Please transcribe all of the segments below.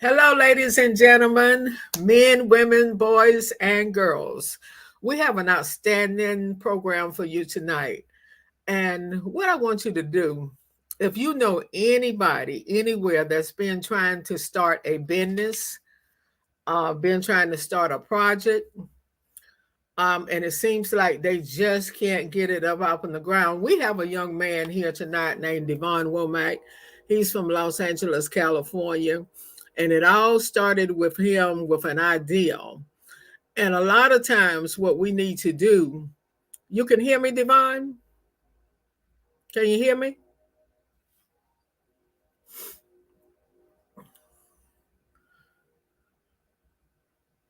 Hello, ladies and gentlemen, men, women, boys, and girls. We have an outstanding program for you tonight. And what I want you to do, if you know anybody anywhere that's been trying to start a business, been trying to start a project, and it seems like they just can't get it up off on the ground, we have a young man here tonight named Devon Womack. He's from Los Angeles, California. And it all started with him with an idea. And a lot of times, what we need to do, you can hear me, Devon? Can you hear me?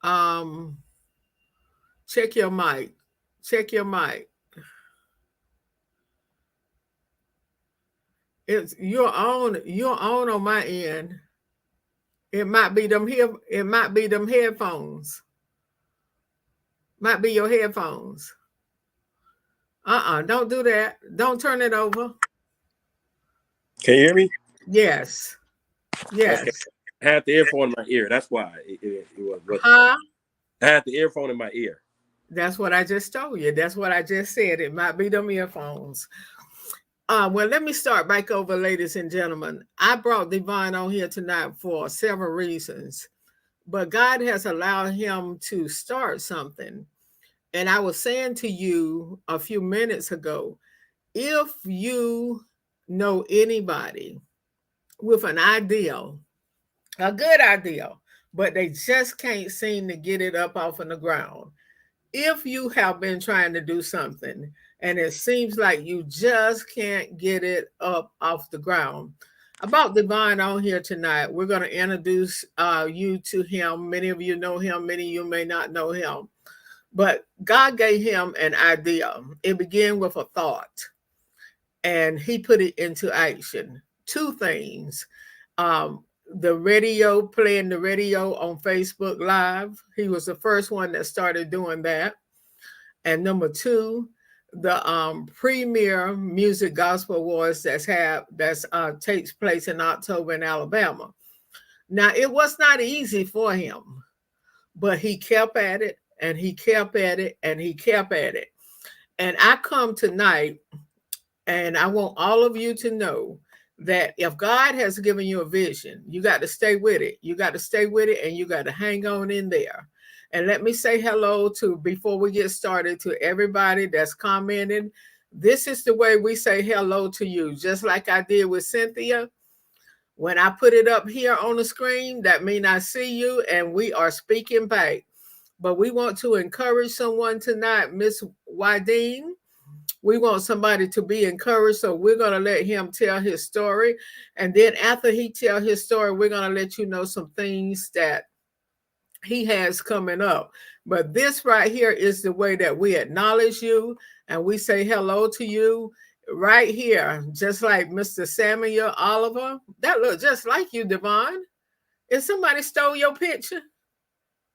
Um, check your mic. Check your mic. It's you're on my end. It might be them here, it might be them headphones. Might be your headphones. Don't do that. Don't turn it over. Can you hear me? Yes. Yes. Okay. I had the earphone in my ear. That's why it was. Huh? I had the earphone in my ear. That's what I just told you. That's what I just said. It might be them earphones. Well, let me start back over, ladies and gentlemen. I brought Devon on here tonight for several reasons, but God has allowed him to start something. And I was saying to you a few minutes ago, if you know anybody with an idea, a good idea, but they just can't seem to get it up off on the ground, if you have been trying to do something and it seems like you just can't get it up off the ground, about Devon on here tonight, we're going to introduce you to him. Many of you know him, many of you may not know him, but God gave him an idea. It began with a thought and he put it into action. Two things. The radio, playing the radio on Facebook Live. He was the first one that started doing that. And number two, the premier music gospel awards that's takes place in October in Alabama. Now it was not easy for him, but he kept at it and he kept at it and he kept at it. And I come tonight and I want all of you to know that if God has given you a vision, you got to stay with it. You got to stay with it and you got to hang on in there. And let me say hello to, before we get started, to everybody that's commenting. This is the way we say hello to you, just like I did with Cynthia. When I put it up here on the screen, that means I see you and we are speaking back. But we want to encourage someone tonight, Miss Wydeen. We want somebody to be encouraged, so we're going to let him tell his story. And then after he tell his story, we're going to let you know some things that he has coming up. But this right here is the way that we acknowledge you and we say hello to you right here, just like Mr. Samuel Oliver. That looks just like you, Devon. If somebody stole your picture?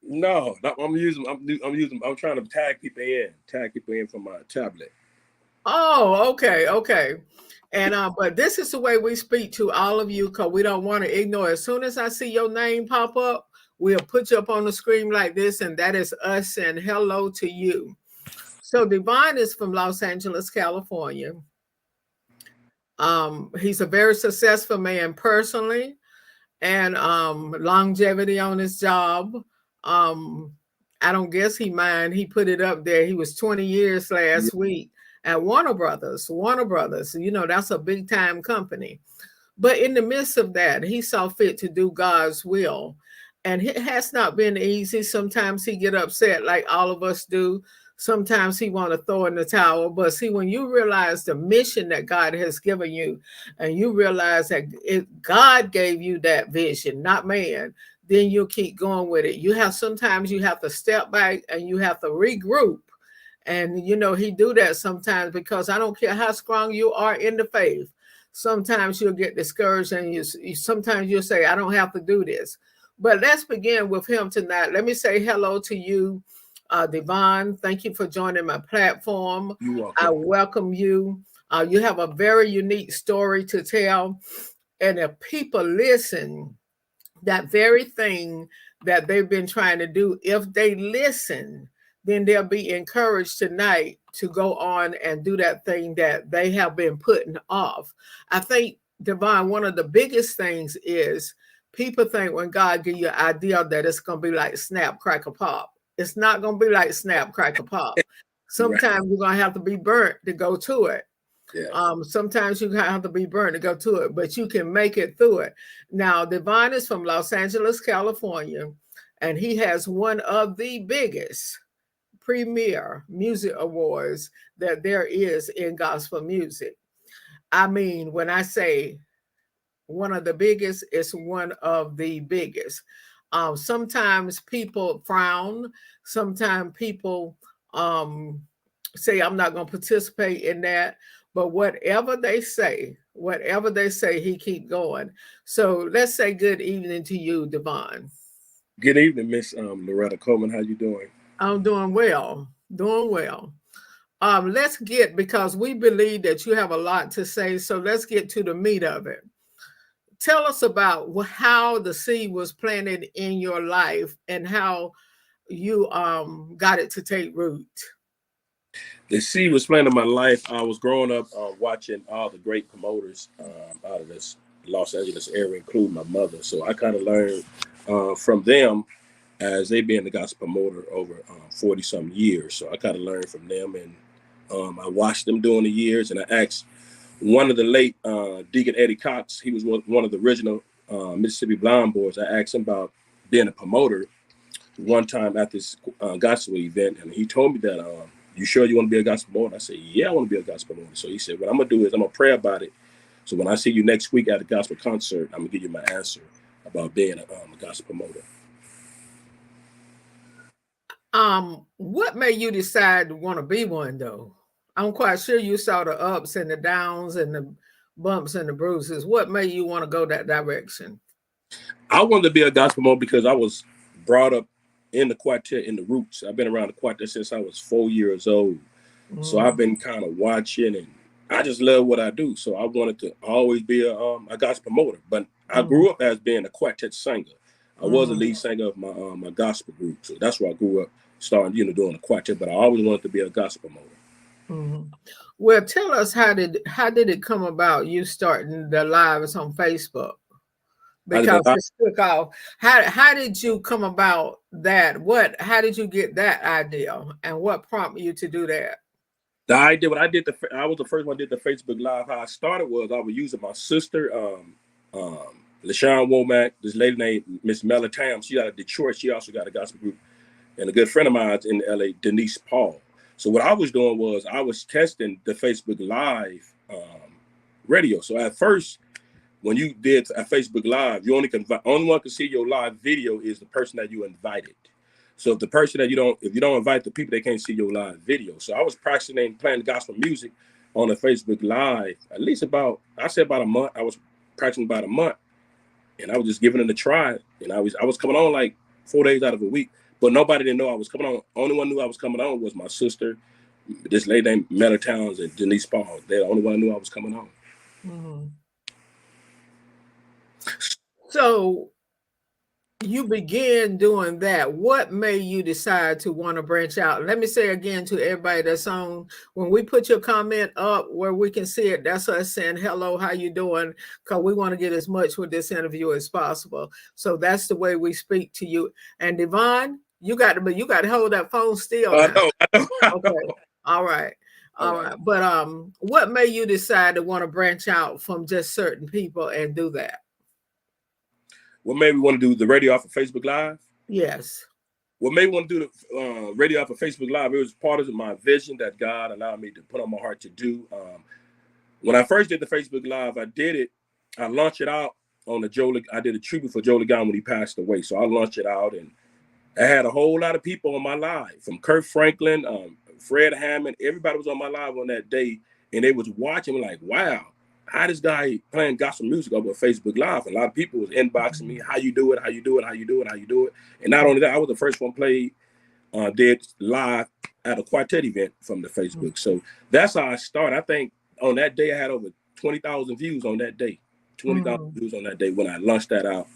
No, I'm trying to tag people in from my tablet. Oh, okay. And but this is the way we speak to all of you because we don't want to ignore. As soon as I see your name pop up, we'll put you up on the screen like this, and that is us saying hello to you. So Devon is from Los Angeles, California. He's a very successful man personally, and longevity on his job. I don't guess he mind. He put it up there. He was 20 years last week at Warner Brothers. Warner Brothers, you know, that's a big time company. But in the midst of that, he saw fit to do God's will. And it has not been easy. Sometimes he get upset like all of us do. Sometimes he want to throw in the towel. But see, when you realize the mission that God has given you, and you realize that God gave you that vision, not man, then you'll keep going with it. Sometimes you have to step back and you have to regroup. And you know, he do that sometimes because I don't care how strong you are in the faith. Sometimes you'll get discouraged and sometimes you'll say, I don't have to do this. But let's begin with him tonight. Let me say hello to you, Devon. Thank you for joining my platform. You're welcome. I welcome you. You have a very unique story to tell. And if people listen, that very thing that they've been trying to do, if they listen, then they'll be encouraged tonight to go on and do that thing that they have been putting off. I think, Devon, one of the biggest things is people think when God give you an idea that it's going to be like snap, crackle, pop. It's not going to be like snap, crackle, pop. Right. Sometimes you're going to have to be burnt to go to it. Yeah. Sometimes you have to be burned to go to it, but you can make it through it. Now, Devon is from Los Angeles, California, and he has one of the biggest premier music awards that there is in gospel music. I mean, when I say one of the biggest, it's one of the biggest. Sometimes people frown. Sometimes people say, I'm not going to participate in that. But whatever they say, he keep going. So let's say good evening to you, Devon. Good evening, Miss Loreta Coleman. How you doing? I'm doing well. Doing well. Let's get, because we believe that you have a lot to say. So let's get to the meat of it. Tell us about how the seed was planted in your life and how you got it to take root. The seed was planted in my life. I was growing up watching all the great promoters out of this Los Angeles area, including my mother. So I kind of learned from them as they being the gospel promoter over 40 some years. So I kind of learned from them, and I watched them during the years, and I asked one of the late Deacon Eddie Cox. He was one of the original Mississippi Blind Boys. I asked him about being a promoter one time at this gospel event, and he told me that, you sure you want to be a gospel promoter? I said, yeah, I want to be a gospel promoter. So he said, what I'm going to do is I'm going to pray about it. So when I see you next week at a gospel concert, I'm going to give you my answer about being a gospel promoter. What made you decide to want to be one, though? I'm quite sure you saw the ups and the downs and the bumps and the bruises. What made you want to go that direction? I wanted to be a gospel promoter because I was brought up in the quartet, in the roots. I've been around the quartet since I was 4 years old. So I've been kind of watching, and I just love what I do. So I wanted to always be a gospel promoter. But I grew up as being a quartet singer. I was a lead singer of my gospel group. So that's where I grew up, starting, doing a quartet. But I always wanted to be a gospel promoter. Well, tell us, how did it come about you starting the lives on Facebook? Because it took off. How did you come about that? How did you get that idea, and what prompted you to do that? The idea, I was the first one that did the Facebook Live. How I started was I was using my sister, Devon Womack, this lady named Miss Melanie Tam. She out of Detroit. She also got a gospel group. And a good friend of mine in LA, Denise Paul. So what I was doing was I was testing the Facebook Live radio. So at first, when you did a Facebook Live, you only one can see your live video is the person that you invited. So if the person that if you don't invite the people, they can't see your live video. So I was practicing and playing gospel music on the Facebook Live at least about a month. I was practicing about a month, and I was just giving it a try. And I was coming on like 4 days out of a week, but nobody didn't know I was coming on. Only one knew I was coming on was my sister, this lady named Melanie Towns, and Denise Paul. They're the only one who knew I was coming on. So you began doing that. What made you decide to want to branch out? Let me say again to everybody that's on, when we put your comment up where we can see it, that's us saying, hello, how you doing? Because we want to get as much with this interview as possible. So that's the way we speak to you. And Devon, you got to hold that phone still. I know. Okay. All right. But what made you decide to want to branch out from just certain people and do that? What made me want to do the radio off of Facebook Live? Yes. What made me want to do the radio off of Facebook Live? It was part of my vision that God allowed me to put on my heart to do. When I first did the Facebook Live, I launched it out on I did a tribute for Joe Ligon when he passed away. So I launched it out, and I had a whole lot of people on my live, from Kirk Franklin, Fred Hammond. Everybody was on my live on that day, and they was watching me like, wow, how this guy playing gospel music over Facebook Live? A lot of people was inboxing me, how you do it, how you do it, how you do it, how you do it. And not only that, I was the first one played did live at a quartet event from the Facebook. So that's how I started. I think on that day I had over 20,000 views on that day. 20,000 views on that day when I launched that out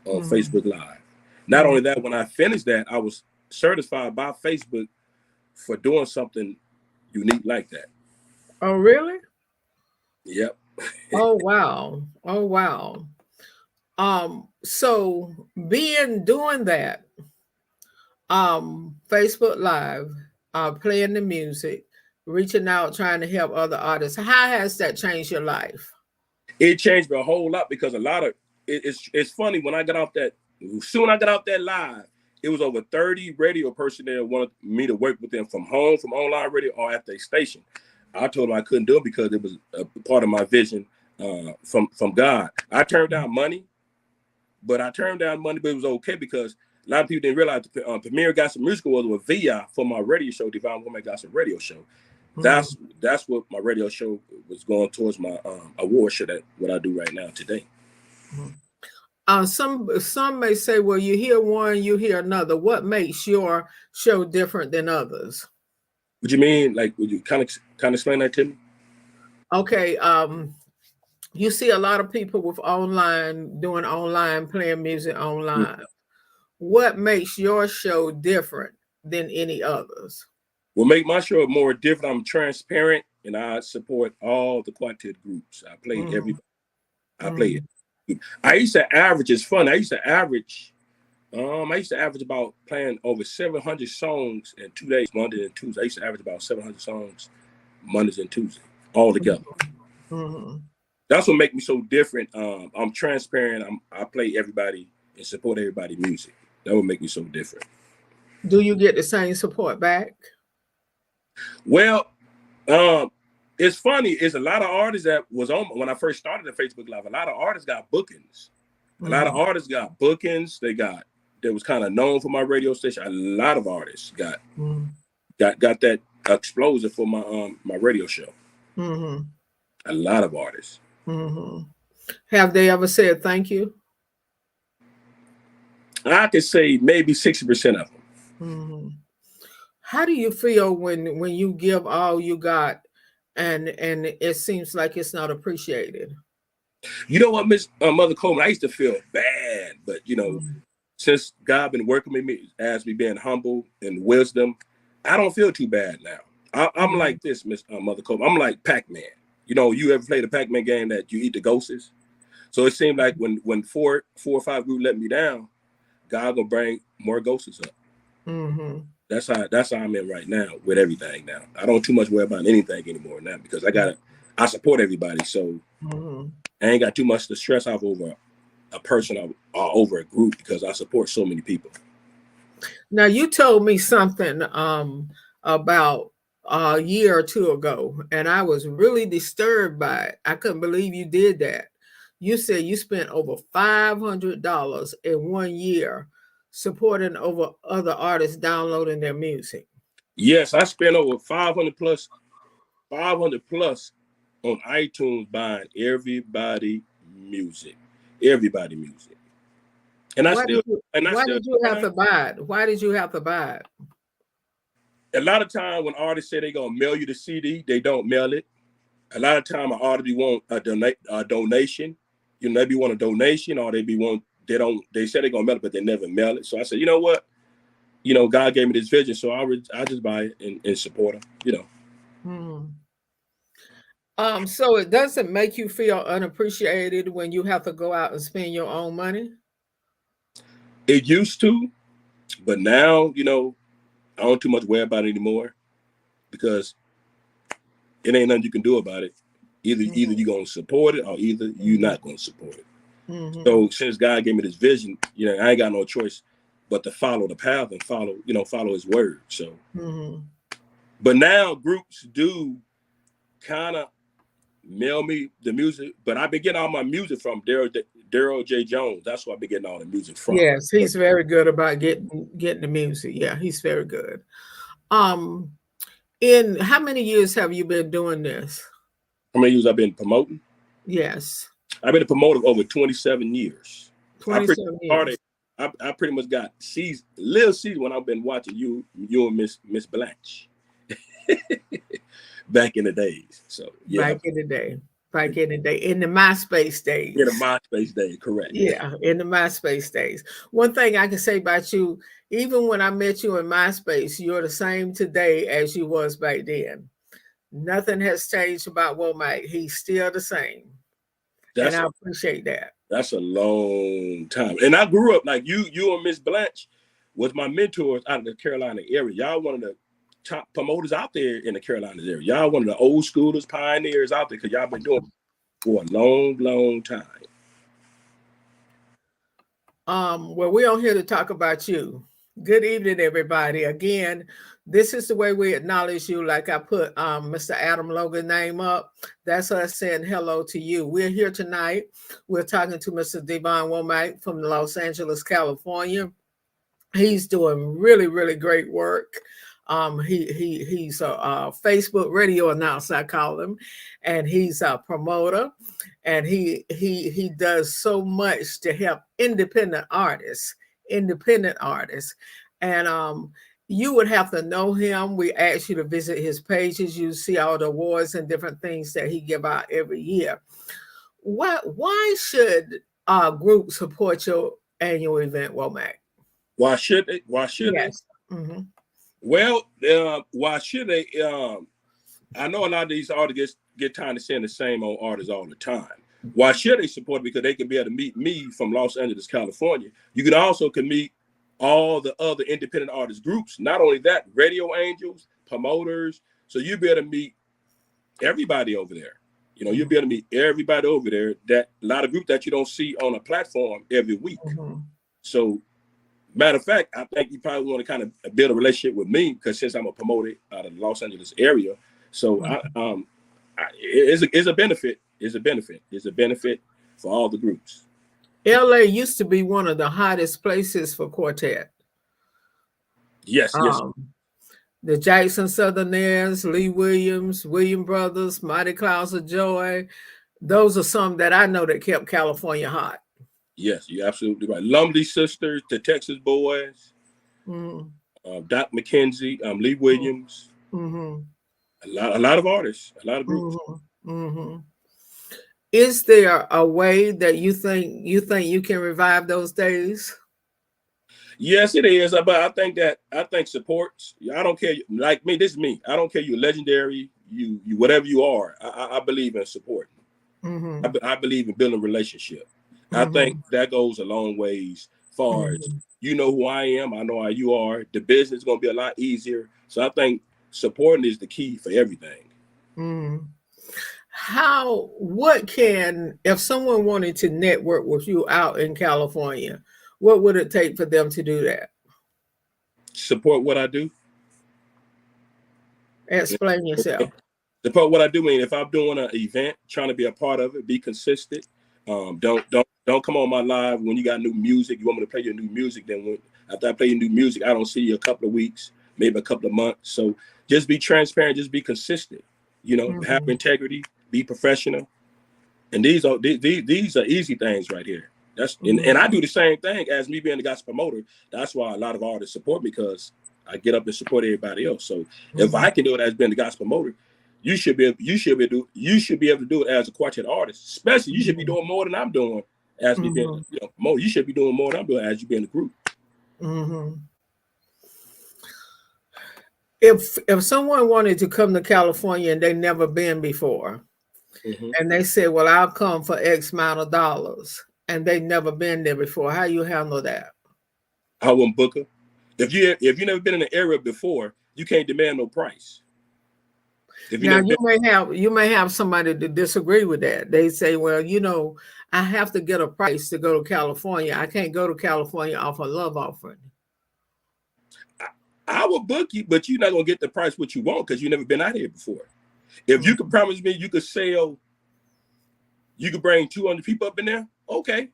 on Facebook Live. Not only that, when I finished that, I was certified by Facebook for doing something unique like that. Oh, really? Yep. Oh, wow. Oh, wow. So doing that, Facebook Live, playing the music, reaching out, trying to help other artists. How has that changed your life? It changed me a whole lot because a lot of it's funny when I got off that. Soon I got off that live, it was over 30 radio personnel wanted me to work with them from home, from online radio, or at their station. I told them I couldn't do it because it was a part of my vision from God. I turned down money, but it was okay because a lot of people didn't realize Premier Got Some Music Awards was VI for my radio show, Devon Womack Got Some Radio Show. That's what my radio show was going towards my award show, that what I do right now today. Some may say, well, you hear one, you hear another. What makes your show different than others? What you mean? Like, would you kind of explain that to me? Okay. You see a lot of people with doing online, playing music online. What makes your show different than any others? What make my show more different? I'm transparent and I support all the quartet groups. I play everybody. I play it. I used to average. It's fun. I used to average about playing over 700 songs in 2 days, Monday and Tuesday. I used to average about 700 songs Mondays and Tuesday all together. That's what makes me so different. I'm transparent. I play everybody and support everybody's music. That would make me so different. Do you get the same support back? Well, it's funny. It's a lot of artists that was on when I first started the Facebook Live. A lot of artists got bookings. A lot of artists got bookings. They was kind of known for my radio station. A lot of artists got that explosion for my radio show. A lot of artists. Have they ever said thank you? I could say maybe 60% of them. How do you feel when you give all you got and it seems like it's not appreciated? You know what, Miss Mother Coleman, I used to feel bad, but since God been working with me as me being humble and wisdom, I don't feel too bad now. I'm like this, Miss Mother Coleman. I'm like Pac-Man. You ever played a Pac-Man game that you eat the ghosts? So it seemed like when four or five groups let me down, God gonna bring more ghosts up. That's how I'm in right now with everything now. I don't too much worry about anything anymore now because I support everybody. So I ain't got too much to stress off over a person or over a group because I support so many people. Now you told me something about a year or two ago, and I was really disturbed by it. I couldn't believe you did that. You said you spent over $500 in 1 year supporting over other artists downloading their music. Yes, I spent over 500 plus on iTunes buying everybody music. And why did you have to buy it? Why did you have to buy it? A lot of time when artists say they're gonna mail you the CD, they don't mail it. A lot of time an artist want a donation. They be want a donation, or they say they're gonna mail it, but they never mail it. So I said, you know what? God gave me this vision, so I just buy it and support him. So it doesn't make you feel unappreciated when you have to go out and spend your own money? It used to, but now, I don't too much worry about it anymore because it ain't nothing you can do about it. Either you're going to support it or either you're not going to support it. So since God gave me this vision, I ain't got no choice but to follow the path and follow his word. So, but now groups do kind of mail me the music, but I've been getting all my music from Daryl J. Jones. That's where I've been getting all the music from. Yes, he's very good about getting the music. Yeah, he's very good. In how many years have you been doing this? How many years I've been promoting? Yes. I've been a promoter over 27 years. 27 years. I pretty much got little season when I've been watching you and Miss Blanche back in the days. So yeah. Back in the day. back in the day, in the MySpace days. In the MySpace days, correct. Yeah, in the MySpace days. One thing I can say about you, even when I met you in MySpace, you're the same today as you was back then. Nothing has changed about Womack. He's still the same. And I appreciate that. That's a long time. And I grew up like you and Miss Blanche was my mentors out of the Carolina area. Y'all one of the top promoters out there in the Carolinas area. Y'all one of the old schoolers, pioneers out there because y'all been doing it for a long, long time. Well, we're on here to talk about you. Good evening, everybody. Again, this is the way we acknowledge you. Like I put Mr. Adam Logan name up. That's us saying hello to you. We're here tonight. We're talking to Mr. Devon Womack from Los Angeles, California. He's doing really, really great work. He's a Facebook radio announcer, I call him, and he's a promoter, and he does so much to help independent artists, and you would have to know him. We ask you to visit his pages. You see all the awards and different things that he give out every year. Why should groups support your annual event, Womack? Why should they? Yes. Mm-hmm. Well, why should they? I know a lot of these artists get tired of saying the same old artists all the time. Why should they support it? Because they can be able to meet me from Los Angeles, California. You can also meet all the other independent artist groups. Not only that, radio angels, promoters. So you'll be able to meet everybody over there. You know, you'll be able to meet everybody over there. That a lot of groups that you don't see on a platform every week. Mm-hmm. So, matter of fact, I think you probably want to kind of build a relationship with me because since I'm a promoter out of the Los Angeles area, so it's a benefit. It's a benefit for all the groups. LA used to be one of the hottest places for quartet. Yes, yes. The Jackson Southerners, Lee Williams, William Brothers, Mighty Clouds of Joy. Those are some that I know that kept California hot. Yes, you're absolutely right. Lumley Sisters, the Texas Boys, Doc McKenzie, Lee Williams. Mm-hmm. A lot of artists, a lot of groups. Mm-hmm. Mm-hmm. Is there a way that you think you can revive those days? Yes, it is. But I think supports. I don't care. Like me, this is me. I don't care. You're legendary. You whatever you are. I believe in support. Mm-hmm. I believe in building relationship. Mm-hmm. I think that goes a long ways. Far as you know who I am, I know how you are. The business is going to be a lot easier. So I think supporting is the key for everything. Mm-hmm. If someone wanted to network with you out in California, what would it take for them to do that? Support what I do. Explain yourself. Support what I do. I mean, if I'm doing an event, trying to be a part of it, be consistent. Don't come on my live when you got new music. You want me to play your new music. Then after I play your new music, I don't see you a couple of weeks, maybe a couple of months. So just be transparent. Just be consistent. You know, have integrity. Be professional. And these are easy things right here. And I do the same thing as me being the gospel promoter. That's why a lot of artists support me because I get up and support everybody else. So if I can do it as being the gospel promoter, you should be able to do it as a quartet artist. Especially you should be doing more than I'm doing as me being promoter. You should be doing more than I'm doing as you being the group. Mm-hmm. If someone wanted to come to California and they've never been before, and they say, well, I'll come for X amount of dollars, and they've never been there before, how you handle that? I wouldn't book her. If you never been in the area before, you can't demand no price. You may have somebody to disagree with that. They say, well, I have to get a price to go to California. I can't go to California off a love offering. I will book you, but you're not gonna get the price what you want because you've never been out here before. If you could promise me you could bring 200 people up in there, okay,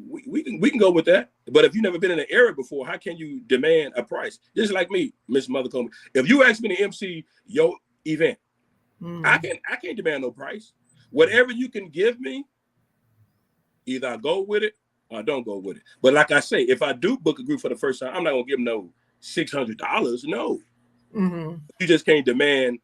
we can go with that. But if you've never been in the area before, how can you demand a price? Just like me, Miss Mother Coleman. If you ask me to MC your event, I can't demand no price. Whatever you can give me, either I go with it or I don't go with it. But like I say, if I do book a group for the first time, I'm not gonna give them no $600. No, you just can't demand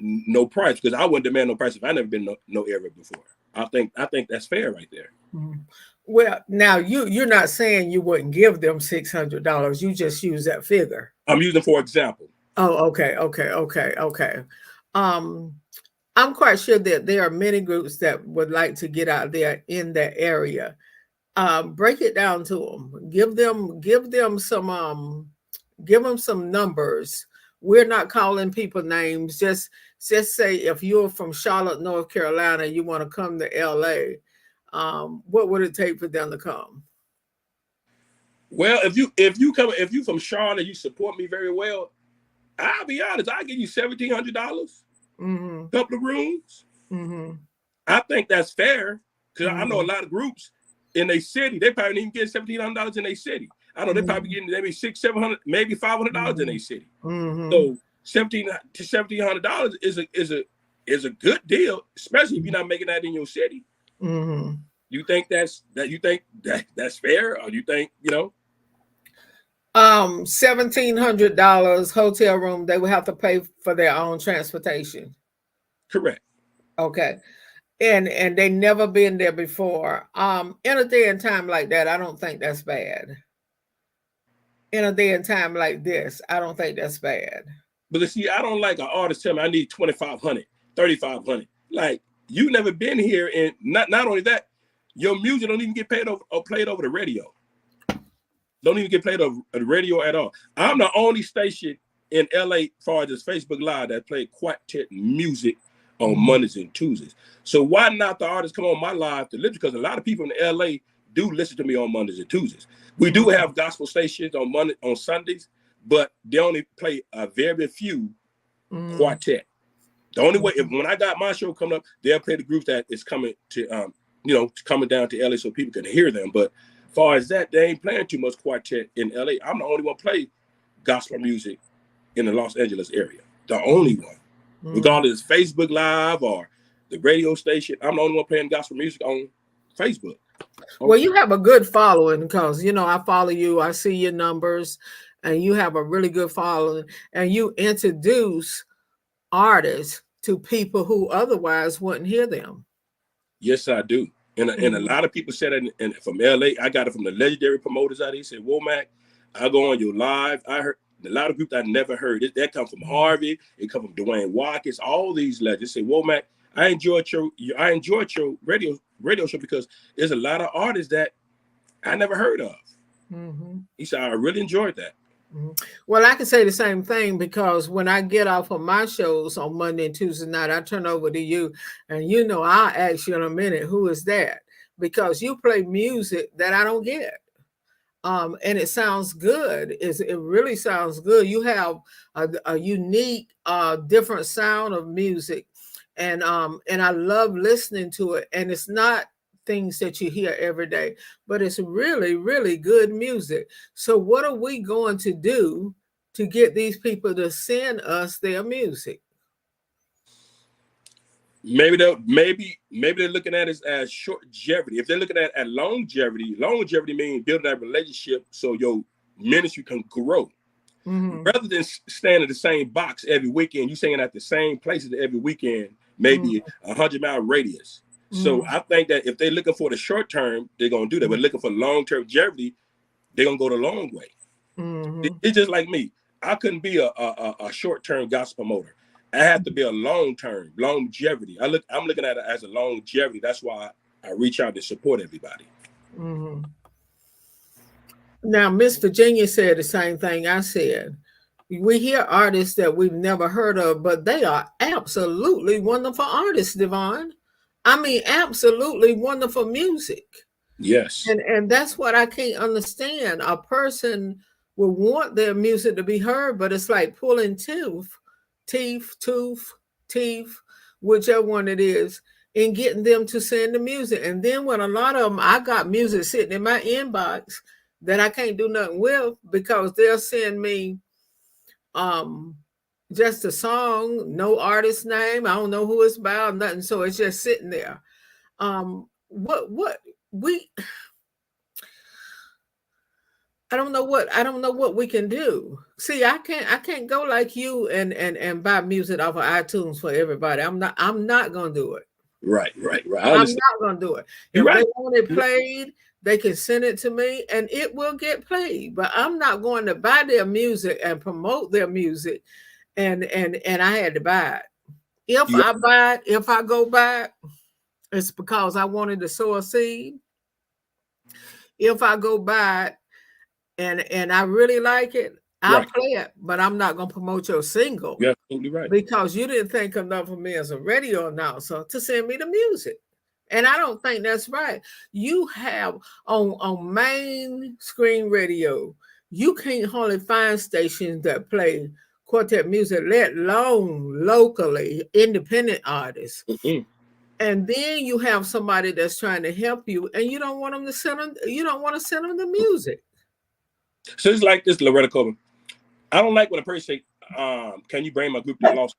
no price, because I wouldn't demand no price if I never been no area before. I think that's fair right there. Mm-hmm. Well, now you're not saying you wouldn't give them $600. You just use that figure. I'm using for example. Oh, okay. I'm quite sure that there are many groups that would like to get out there in that area. Break it down to them. Give them some numbers. We're not calling people names. Just say if you're from Charlotte, North Carolina, you want to come to LA, what would it take for them to come? Well, if you from Charlotte, you support me very well. I'll be honest, I'll give you $1,700, couple of rooms. I think that's fair, because I know a lot of groups in their city, they probably even get $1,700 in their city. I know they're probably getting maybe $600, $700, maybe $500 in their city. So $1,700 is a good deal, especially if you're not making that in your city. You think that's fair, or you think, $1,700 hotel room, they would have to pay for their own transportation. Correct. Okay. And they never been there before. In a day and time like that, I don't think that's bad. In a day and time like this, I don't think that's bad. But see, I don't like an artist tell me I need $2,500, $3,500. Like, you never been here, and not only that, your music don't even get paid over or played over the radio. Don't even get played over the radio at all. I'm the only station in LA, as far as this Facebook Live, that play quartet music on Mondays and Tuesdays. So why not the artists come on my live to listen? Because a lot of people in LA do listen to me on Mondays and Tuesdays. We do have gospel stations on Sundays, but they only play a very few quartet. The only way, when I got my show coming up, they'll play the group that is coming to, coming down to LA so people can hear them. But as far as that, they ain't playing too much quartet in LA. I'm the only one play gospel music in the Los Angeles area. The only one. Regardless of Facebook Live or the radio station, I'm the only one playing gospel music on Facebook. Well, you have a good following, because I follow you, I see your numbers, and you have a really good following, and you introduce artists to people who otherwise wouldn't hear them. Yes, I do. And a lot of people said it, and from LA, I got it from the legendary promoters out here. Said, Womack, I go on your live. I heard a lot of groups I never heard. That come from Harvey. It come from Dwayne Watkins. All these legends say, Womack, I enjoyed your radio show, because there's a lot of artists that I never heard of. He said, I really enjoyed that. Well, I can say the same thing, because when I get off of my shows on Monday and Tuesday night, I turn over to you, and I'll ask you in a minute, who is that? Because you play music that I don't get. And it sounds good. It really sounds good. You have a unique, different sound of music, and I love listening to it. And it's not things that you hear every day, but it's really, really good music. So what are we going to do to get these people to send us their music? Maybe they're looking at it as shortgevity. If they're looking at longevity means building that relationship so your ministry can grow. Rather than staying in the same box every weekend, you singing at the same places every weekend, maybe 100-mile radius. So I think that if they're looking for the short term, they're gonna do that. But looking for long-term longevity, they're gonna go the long way. It's just like me. I couldn't be a short-term gospel promoter. I have to be a long-term longevity. I'm looking at it as a longevity. That's why I reach out to support everybody. Now, Miss Virginia said the same thing I said. We hear artists that we've never heard of, but they are absolutely wonderful artists, Devon. I mean, absolutely wonderful music. Yes. And that's what I can't understand. A person will want their music to be heard, but it's like pulling teeth, whichever one it is, and getting them to send the music. And then when a lot of them, I got music sitting in my inbox that I can't do nothing with, because they'll send me just a song, no artist name, I don't know who it's about, nothing. So it's just sitting there. I don't know what we can do. See, I can't go like you and buy music off of iTunes for everybody. I'm not gonna do it. Right. I I'm understand. not gonna do it. You're If they right. want it played, they can send it to me and it will get played. But I'm not going to buy their music and promote their music and I had to buy it. If You I buy it, if I go buy it, it's because I wanted to sow a seed. If I go buy it and I really like it, I'll right. play it, but I'm not gonna promote your single You're absolutely right. because you didn't think enough of me as a radio announcer to send me the music. And I don't think that's right. You have on mainstream radio, you can't hardly find stations that play quartet music, let alone locally independent artists. Mm-mm. And then you have somebody that's trying to help you, and you don't want them to send them. You don't want to send them the music. So it's like this, Loreta Coleman. I don't like when a person say, "Can you bring my group to Los?"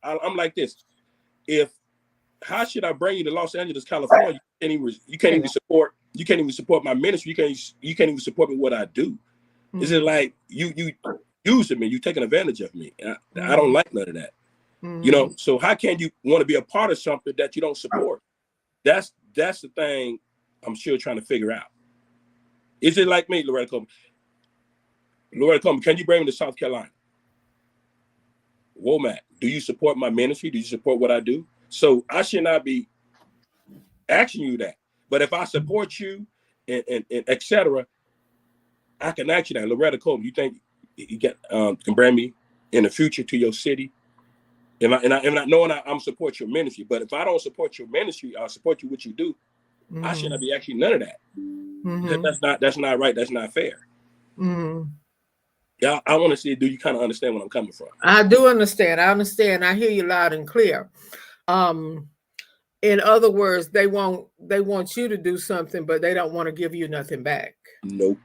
I'm like this. If how should I bring you to Los Angeles, California? You can't even support my ministry. You can't even support me what I do. Is it like you using me? You taking advantage of me? I don't like none of that. You know. So how can you want to be a part of something that you don't support? That's the thing. I'm sure trying to figure out. Is it like me, Loreta Coleman? Loreta Coleman, can you bring me to South Carolina? Womack, do you support my ministry? Do you support what I do? So I should not be asking you that. But if I support you and et cetera, I can ask you that. Loreta Coleman, you think you can bring me in the future to your city? And I knowing I'm support your ministry. But if I don't support your ministry, I support you what you do. I should not be asking none of that. That's not right. That's not fair. Yeah, I want to see. Do you kind of understand where I'm coming from? I do understand. I understand. I hear you loud and clear. In other words, they want you to do something, but they don't want to give you nothing back. Nope.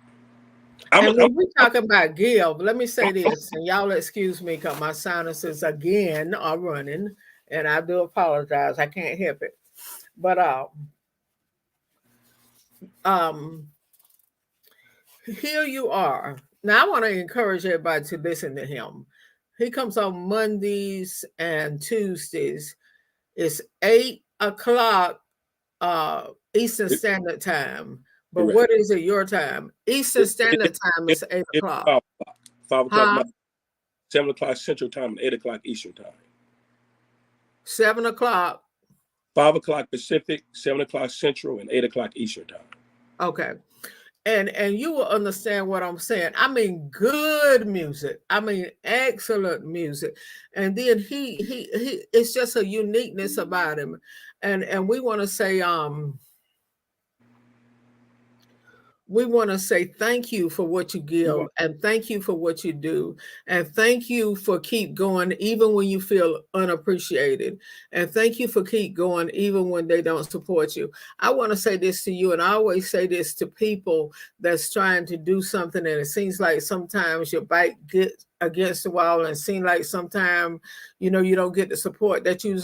And when we talking about give, let me say this, and y'all excuse me because my sinuses again are running, and I do apologize. I can't help it. But here you are. Now I want to encourage everybody to listen to him. He comes on Mondays and Tuesdays. It's 8 o'clock Eastern Standard Time. But Correct. what is it your time? Eastern Standard Time is 8 o'clock. 5 o'clock, 7 o'clock Central Time, and 8 o'clock Eastern Time. 7 o'clock. 5 o'clock Pacific, 7 o'clock Central, and 8 o'clock Eastern Time. Okay. And you will understand what I'm saying. I mean, good music. I mean, excellent music. And then he it's just a uniqueness about him. And we want to say thank you for what you give, and thank you for what you do, and thank you for keep going even when you feel unappreciated, and thank you for keep going even when they don't support you. I want to say this to you, and I always say this to people that's trying to do something, and it seems like sometimes your back gets against the wall, and it seems like sometimes you don't get the support that you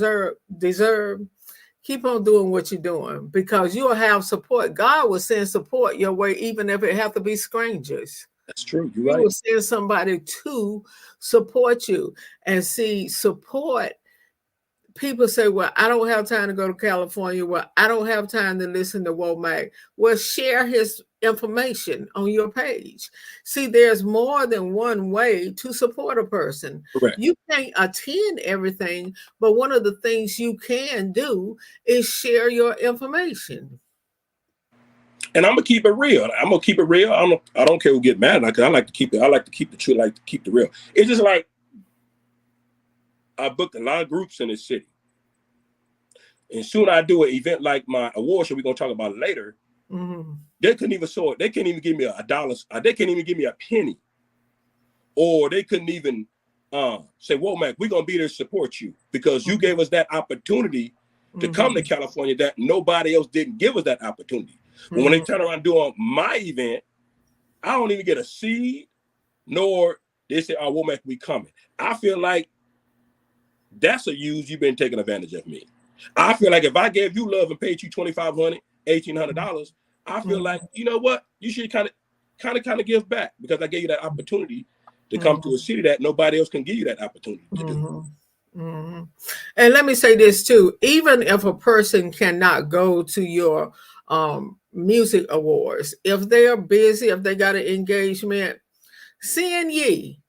deserve. Keep on doing what you're doing because you'll have support. God will send support your way, even if it have to be strangers. That's true. You're He right. will send somebody to support you. And see, support. People say, well, I don't have time to go to California. Well, I don't have time to listen to Womack. Well, share his information on your page. See, there's more than one way to support a person. Correct. You can't attend everything, but one of the things you can do is share your information. And I'm gonna keep it real. I don't care who get mad. I like to keep it. I like to keep the truth. I like to keep the real. It's just like I booked a lot of groups in this city, and soon I do an event like my award show. We're gonna talk about it later. They couldn't even show it. They can't even give me $1. They can't even give me a penny, or they couldn't even say, "Womack, we're gonna be there to support you because you gave us that opportunity to come to California that nobody else didn't give us that opportunity." But when they turn around doing my event, I don't even get a seed, nor they say, "Oh, Womack, we coming." I feel like that's a use. You've been taking advantage of me. I feel like if I gave you love and paid you $2,500, $1,800, I feel like, you know what? You should kind of kind of give back because I gave you that opportunity to come to a city that nobody else can give you that opportunity to do. And let me say this too, even if a person cannot go to your music awards, if they are busy, if they got an engagement, send ye.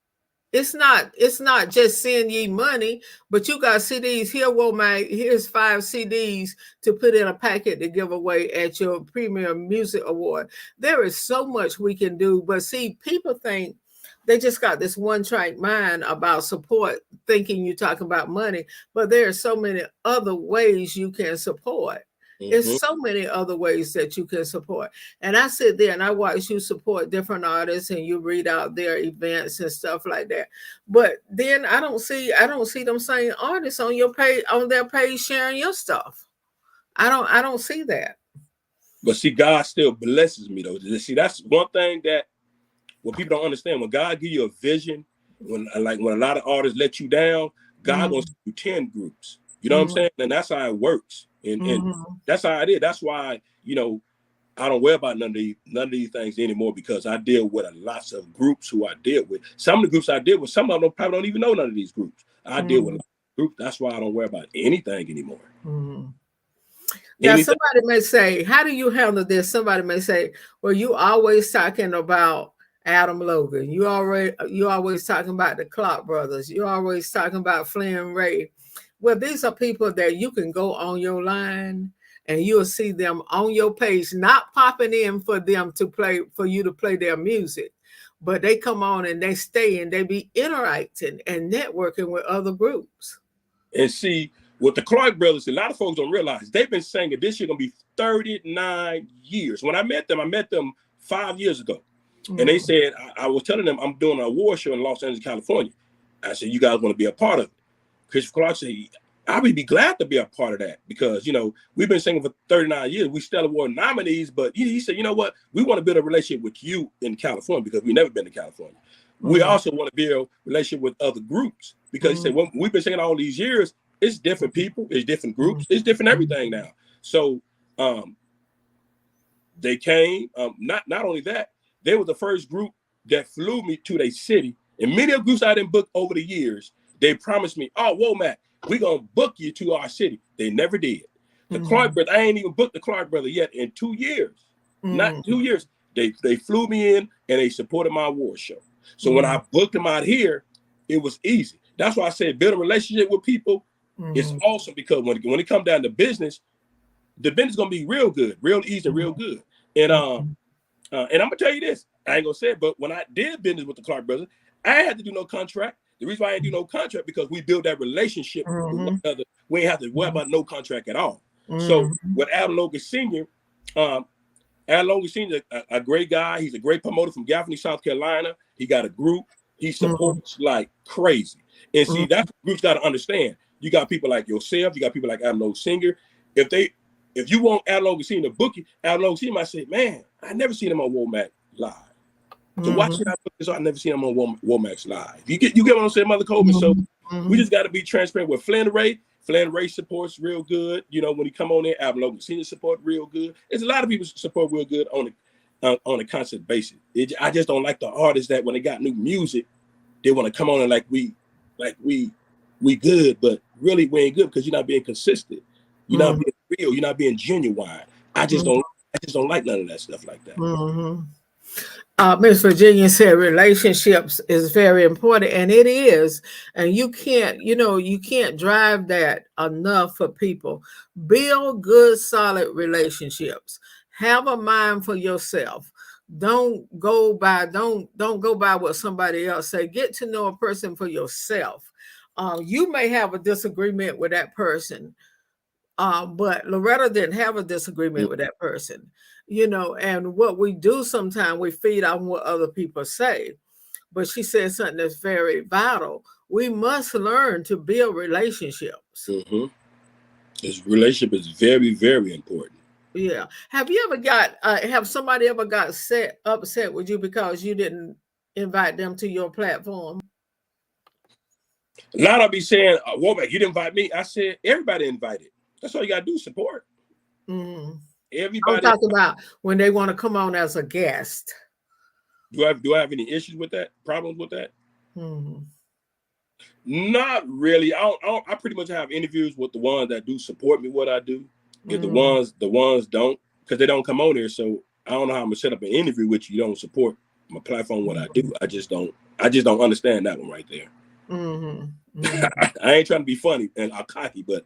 It's not just send ye money, but you got CDs here. Womack, here's 5 CDs to put in a packet to give away at your Premier Music Award. There is so much we can do, but see, people think they just got this one-track mind about support, thinking you're talking about money, but there are so many other ways you can support. It's so many other ways that you can support. And I sit there and I watch you support different artists and you read out their events and stuff like that. But then I don't see them same artists on your page, on their page, sharing your stuff. I don't see that. But see, God still blesses me though. See, that's one thing that what people don't understand. When God give you a vision, when a lot of artists let you down, God gonna send you 10 groups. You know what I'm saying? And that's how it works. And that's how it is. That's why, you know, I don't worry about none of these things anymore because I deal with lots of groups who I deal with. Some of the groups I deal with, some of them probably don't even know none of these groups. I deal with a lot of groups. That's why I don't worry about anything anymore. Now, somebody may say, how do you handle this? Somebody may say, well, you always talking about Adam Logan. You always talking about the Clark brothers. You always talking about Flynn Ray. Well, these are people that you can go on your line and you'll see them on your page, not popping in for them to play, for you to play their music, but they come on and they stay and they be interacting and networking with other groups. And see, with the Clark brothers, a lot of folks don't realize they've been singing this year gonna be 39 years. When I met them 5 years ago. And they said, I was telling them I'm doing an award show in Los Angeles, California. I said, you guys want to be a part of it? Chris Clark said, I would be glad to be a part of that because, you know, we've been singing for 39 years. We still award nominees, but he said, you know what? We want to build a relationship with you in California because we've never been to California. We also want to build a relationship with other groups because he said, well, we've been singing all these years. It's different people, it's different groups, it's different everything now. So they came, not only that, they were the first group that flew me to their city. And many of the groups I didn't book over the years, they promised me, oh, Womack, we're going to book you to our city. They never did. The Clark brother, I ain't even booked the Clark brother yet in 2 years. Not 2 years. They flew me in and they supported my award show. So when I booked them out here, it was easy. That's why I said build a relationship with people. It's awesome because when it comes down to business, the business is going to be real good, real easy, and real good. And I'm gonna tell you this, I ain't gonna say it, but when I did business with the Clark brothers, I had to do no contract. The reason why I didn't do no contract because we built that relationship with one another. We ain't have to worry about no contract at all. So with Adam Logan Sr., Adam Logan Sr., a great guy. He's a great promoter from Calfornia, South Carolina. He got a group. He supports like crazy. And see, that's what groups got to understand. You got people like yourself. You got people like Adam Logan Sr. If you want Adam Logan Sr. to book you, Adam Logan Sr. might say, man, I never seen him on Womack live. So why should I book this? I never seen him on Womack's live. You get what I'm saying, Mother Coleman? So we just got to be transparent with Flynn Ray. Flynn Ray supports real good. You know, when he come on there, Adam Logan Sr. support real good. There's a lot of people support real good on a constant basis. I just don't like the artists that when they got new music, they want to come on and like we good, but really we ain't good because you're not being consistent. You're not being real. You're not being genuine. I just don't like none of that stuff like that. Miss Virginia said relationships is very important, and it is. And you can't drive that enough for people. Build good, solid relationships. Have a mind for yourself. Don't go by what somebody else say. Get to know a person for yourself. You may have a disagreement with that person. But Loreta didn't have a disagreement with that person, and what we do sometimes we feed on what other people say. But she said something that's very vital. We must learn to build relationships. This relationship is very, very important. Yeah. Have you ever have somebody ever got upset with you because you didn't invite them to your platform? A lot of be saying, Womack, you didn't invite me. I said, everybody invited. That's all you got to do, support. Everybody. Everybody. I'm talking about when they want to come on as a guest. Do I have any issues with that? Problems with that? Mm-hmm. Not really. I pretty much have interviews with the ones that do support me what I do. If the ones don't, because they don't come on there, so I don't know how I'm gonna set up an interview with you. You don't support my platform, what I do. I just don't understand that one right there. Mm-hmm. Mm-hmm. I ain't trying to be funny and I'm cocky, but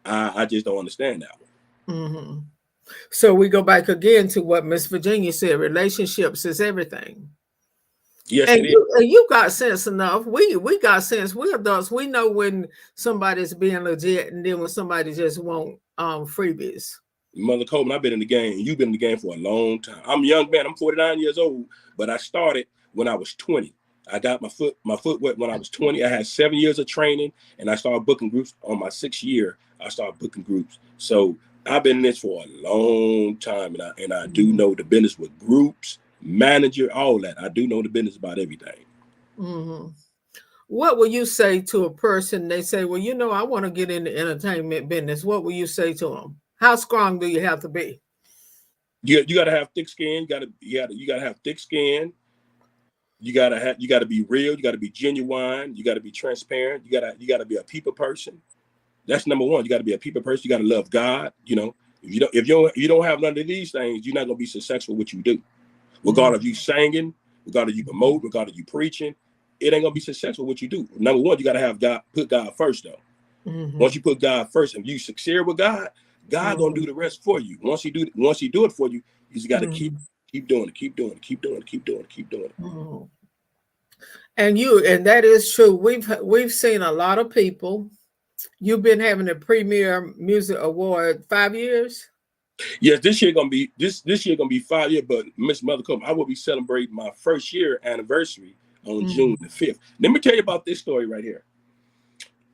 I just don't understand that one. Mm-hmm. So we go back again to what Miss Virginia said: relationships is everything. Yes, And it is. you got sense enough. We got sense. We're adults. We know when somebody's being legit, and then when somebody just want freebies. Mother Coleman, I've been in the game, and you've been in the game for a long time. I'm a young man. I'm 49 years old, but I started when I was 20. I got my foot wet when I was 20. I had 7 years of training, and I started booking groups on my 6th year. I started booking groups. So I've been in this for a long time, and I do know the business with groups, manager, all that. I do know the business about everything. Mm-hmm. What will you say to a person? They say, well, you know, I want to get in the entertainment business. What will you say to them? How strong do you have to be? You got to have thick skin. You got to have thick skin. You got to be real. You got to be genuine. You got to be transparent. You got to be a people person. That's number one. You got to be a people person. You got to love God. You know, if you don't have none of these things, you're not gonna be successful with what you do. Regardless of you singing, regardless of you promote, regardless of you preaching, it ain't gonna be successful what you do. Number one, you got to have God. Put God first, though. Mm-hmm. Once you put God first, and you succeed with God, God gonna do the rest for you. Once He do it for you, you just got to keep doing it, keep doing it, keep doing it, keep doing it, keep doing it. Mm-hmm. And that is true. We've seen a lot of people. You've been having a Premier Music Award 5 years. Yes, this year gonna be 5 years. But Miss Mother Coleman, I will be celebrating my 1st year anniversary on June the 5th. Let me tell you about this story right here.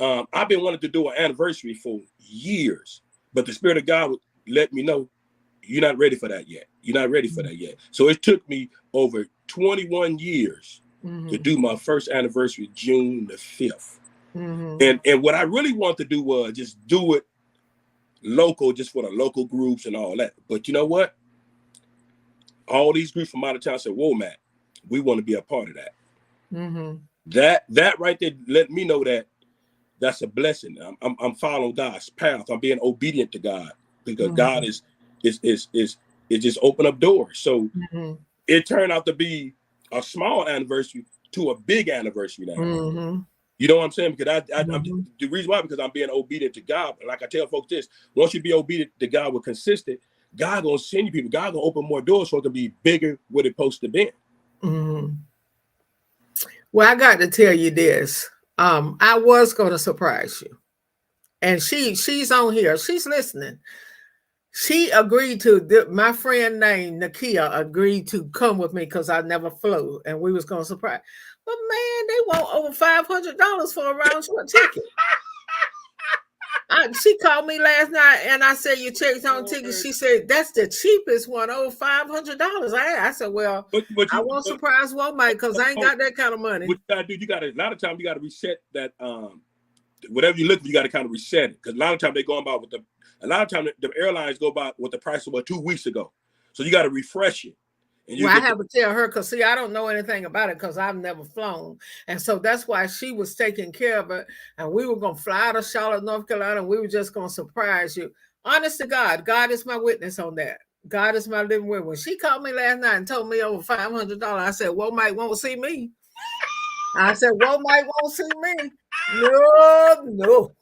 I've been wanting to do an anniversary for years, but the Spirit of God would let me know you're not ready for that yet. You're not ready for that yet. So it took me over 21 years to do my 1st anniversary, June the 5th. And what I really wanted to do was just do it local, just for the local groups and all that. But you know what? All these groups from out of town said, Womack, we want to be a part of that. That right there let me know that that's a blessing. I'm following God's path. I'm being obedient to God, because God is just open up doors. So it turned out to be a small anniversary to a big anniversary now. You know what I'm saying? Because I'm the reason why, because I'm being obedient to God. Like I tell folks this, once you be obedient to God with consistent, God gonna send you people. God gonna open more doors so it can be bigger what it's supposed to be. Well, I got to tell you this. I was going to surprise you. And she's on here. She's listening. She agreed to, my friend named Nakia agreed to come with me because I never flew, and we was going to surprise. But man, they want over $500 for a round trip ticket. She called me last night, and I said, you checked on tickets. She said, that's the cheapest one, over $500. I said, well, I won't surprise Womack because I ain't got that kind of money. What you got to do, a lot of times you got to reset that, whatever you look for, you got to kind of reset it. Because a lot of times they going by a lot of times the airlines go by what the price was 2 weeks ago. So you got to refresh it. Well, I have to tell her, because see, I don't know anything about it because I've never flown. And so that's why she was taking care of it. And we were going to fly to Charlotte, North Carolina, and we were just going to surprise you. Honest to God, God is my witness on that. God is my living witness. When she called me last night and told me over $500, I said, Womack won't see me. I said, Womack won't see me. No.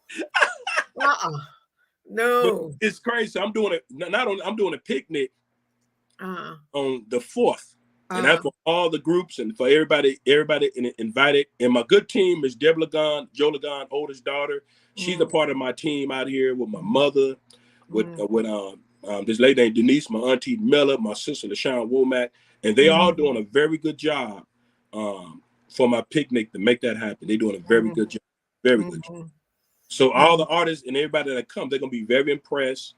No. But it's crazy. I'm doing it. I'm doing a picnic on the 4th. And that's for all the groups and for everybody invited. And my good team is Joe Lagon, oldest daughter. She's a part of my team out here with my mother, with this lady named Denise, my auntie Miller, my sister LaShawn Womack, and they all doing a very good job for my picnic to make that happen. They're doing a very good job, very good job. So all the artists and everybody that come, they're gonna be very impressed,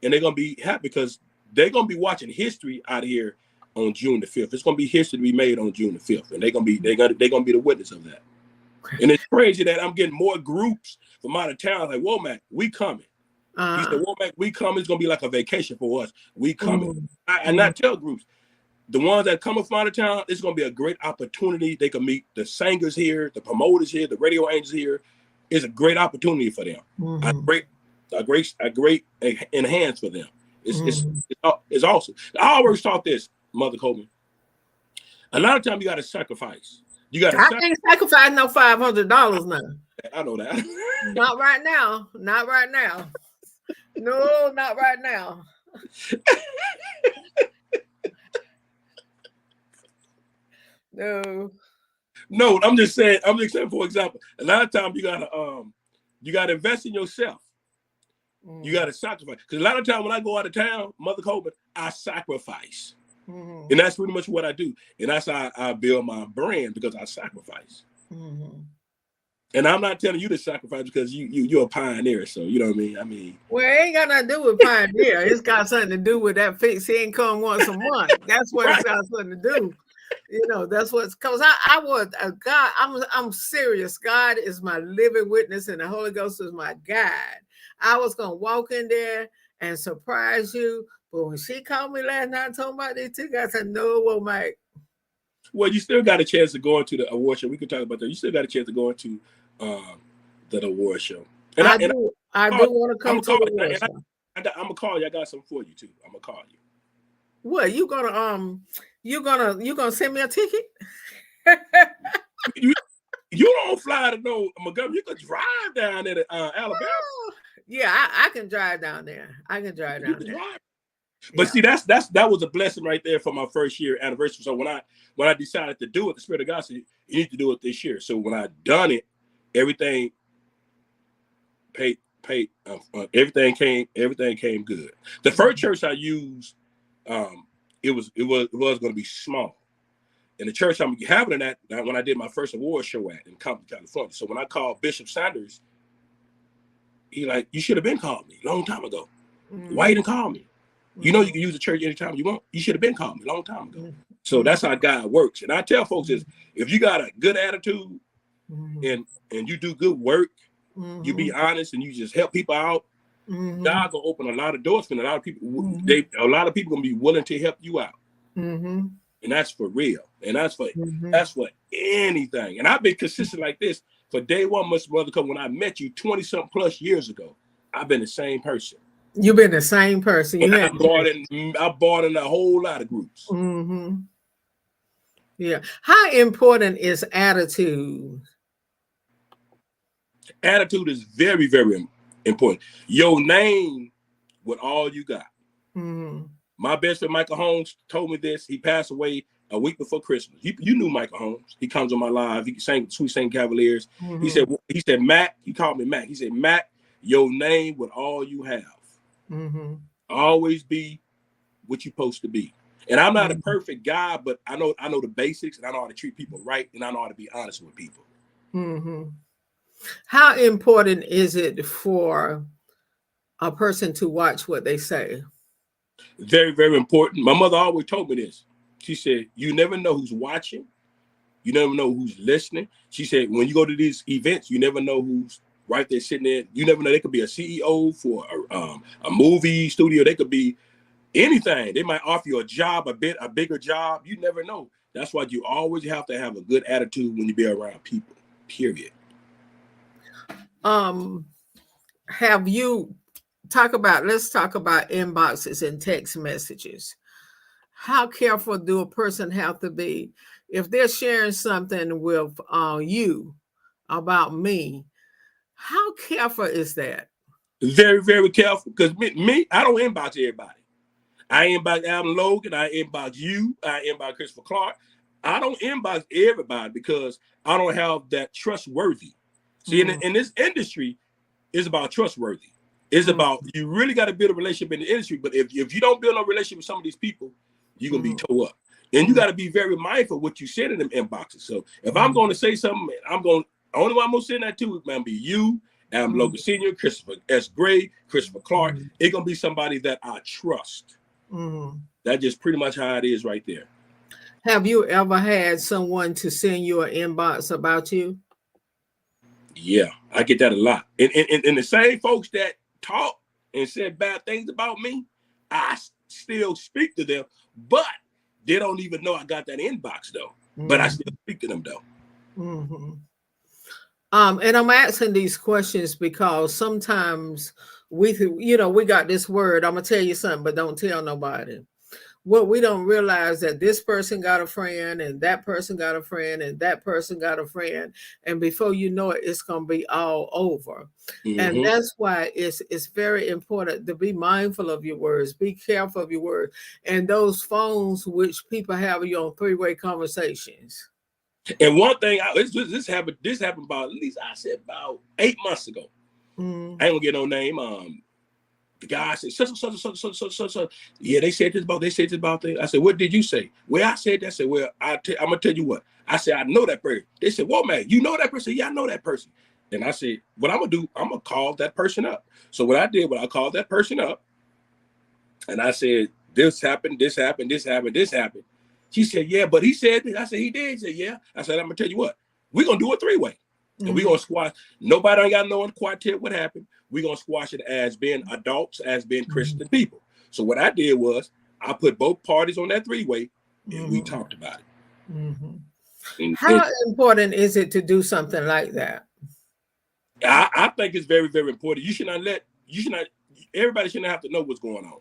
and they're gonna be happy because they're gonna be watching history out here on June the 5th. It's gonna be history to be made on June the 5th, and they're gonna be the witness of that. And it's crazy that I'm getting more groups from out of town. Like, Womack, we coming. He said, Womack, we coming. It's gonna be like a vacation for us. We coming. And I tell groups, the ones that come from out of town, it's going to be a great opportunity. They can meet the singers here, the promoters here, the radio angels here. It's a great opportunity for them. A great enhance for them. It's awesome. I always taught this, Mother Coleman. A lot of times you got to sacrifice. I can't sacrifice no $500 now. I know that. Not right now. Not right now. No, not right now. No, I'm just saying, for example, a lot of times you gotta invest in yourself. You gotta sacrifice. Because a lot of times when I go out of town, Mother Coleman, I sacrifice. And that's pretty much what I do. And that's how I build my brand, because I sacrifice. And I'm not telling you to sacrifice because you're a pioneer. So you know what I mean? Well, it ain't got nothing to do with pioneer. It's got something to do with that fixed income once a month. That's what it's got something to do. You know, that's what's, because I was a God. I'm serious. God is my living witness, and the Holy Ghost is my guide. I was gonna walk in there and surprise you, but when she called me last night and told me about these tickets, I said, "No, Womack." Well, you still got a chance to go into the award show. We can talk about that. You still got a chance to go into the award show. And I do want to come to the award show. I'm gonna call you. I got something for you too. I'm gonna call you. What, you gonna send me a ticket? you don't fly to no Montgomery. You could drive down there to Alabama. Yeah, I can drive down there. I can drive down there. But see, that was a blessing right there for my first year anniversary. So when I decided to do it, the Spirit of God said, you need to do it this year. So when I done it, everything paid. Everything came good. The first church I used, it was going to be small. And the church I'm having that when I did my first award show at in Compton, California. So when I called Bishop Sanders, he like, you should have been called me a long time ago. Why you didn't call me? You know you can use the church anytime you want. You should have been called me a long time ago. So that's how God works. And I tell folks is, if you got a good attitude and you do good work, you be honest and you just help people out, God gonna open a lot of doors for a lot of people. A lot of people gonna be willing to help you out. And that's for real. And that's for anything. And I've been consistent like this for day one, Mother Coleman. When I met you 20-something plus years ago, I've been the same person. You've been the same person. I bought in a whole lot of groups. Yeah. How important is attitude? Attitude is very, very important. Your name with all you got. My best friend Michael Holmes told me this. He passed away a week before Christmas. You knew Michael Holmes. He comes on my live. He sang Sweet Saint Cavaliers. He said, Mac, he called me Mac. He said, Mac, your name with all you have. Always be what you're supposed to be. And I'm not a perfect guy, but I know the basics, and I know how to treat people right, and I know how to be honest with people. How important is it for a person to watch what they say? Very, very important. My mother always told me this. She said, you never know who's watching. You never know who's listening. She said, when you go to these events, you never know who's right there sitting there. You never know. They could be a CEO for a movie studio. They could be anything. They might offer you a job, a bigger job. You never know. That's why you always have to have a good attitude when you be around people, period. Let's talk about inboxes and text messages. How careful do a person have to be if they're sharing something with you about me? How careful is that? Very, very careful. Because me, I don't inbox everybody. I inbox Alan Logan. I inbox you. I inbox Christopher Clark. I don't inbox everybody because I don't have that trustworthy. See, in this industry, it's about trustworthy. It's about, you really got to build a relationship in the industry. But if you don't build a relationship with some of these people, you're going to be tore up. And you got to be very mindful of what you said in them inboxes. So if I'm going to say something, only one I'm going to send that to is going to be you, Alan Logan Sr., Christopher S. Gray, Christopher Clark. It's going to be somebody that I trust. That's just pretty much how it is right there. Have you ever had someone to send you an inbox about you? Yeah, I get that a lot. And the same folks that talk and said bad things about me, I still speak to them, but They don't even know I got that inbox though. But I still speak to them though. And I'm asking these questions because sometimes we got this word, I'm gonna tell you something, but don't tell nobody. What we don't realize that this person got a friend and that person got a friend and that person got a friend, and before you know it, it's gonna be all over. And that's why it's very important to be mindful of your words, be careful of your words, and those phones which people have you on three-way conversations. And one thing, this happened about, at least I said about 8 months ago. I ain't gonna get no name. The guy said, such. Yeah, they said this about that. I said, what did you say? Well, I said that. I said, well, I'm gonna tell you what. I said, I know that person. They said, Womack, you know that person? Yeah, I know that person. And I said, what I'm gonna do, I'm gonna call that person up. So what I did, I called that person up, and I said, this happened. She said, yeah, but he said this. I said, he did. He said, yeah. I said, I'm gonna tell you what, we're gonna do a three-way. And we're gonna squash. Nobody ain't got no one quartet what happened. We're gonna squash it as being adults, as being Christian people. So what I did was I put both parties on that three-way and we talked about it. How important is it to do something like that? I think it's very, very important. Everybody shouldn't have to know what's going on.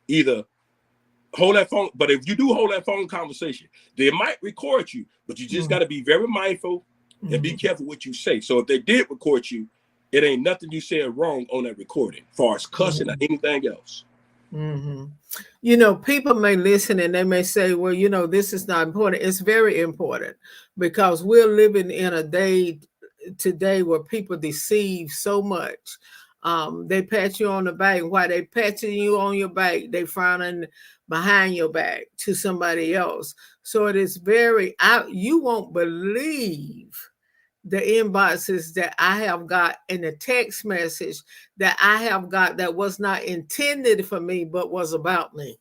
Either hold that phone, but if you do hold that phone conversation, they might record you, but you just got to be very mindful and be careful what you say. So if they did record you, it ain't nothing you said wrong on that recording, as far as cussing or anything else. People may listen and they may say, well, this is not important. It's very important because we're living in a day today where people deceive so much. They pat you on the back. While they patting you on your back, they frowning behind your back to somebody else. So it is you won't believe the inboxes that I have got and the text message that I have got that was not intended for me, but was about me.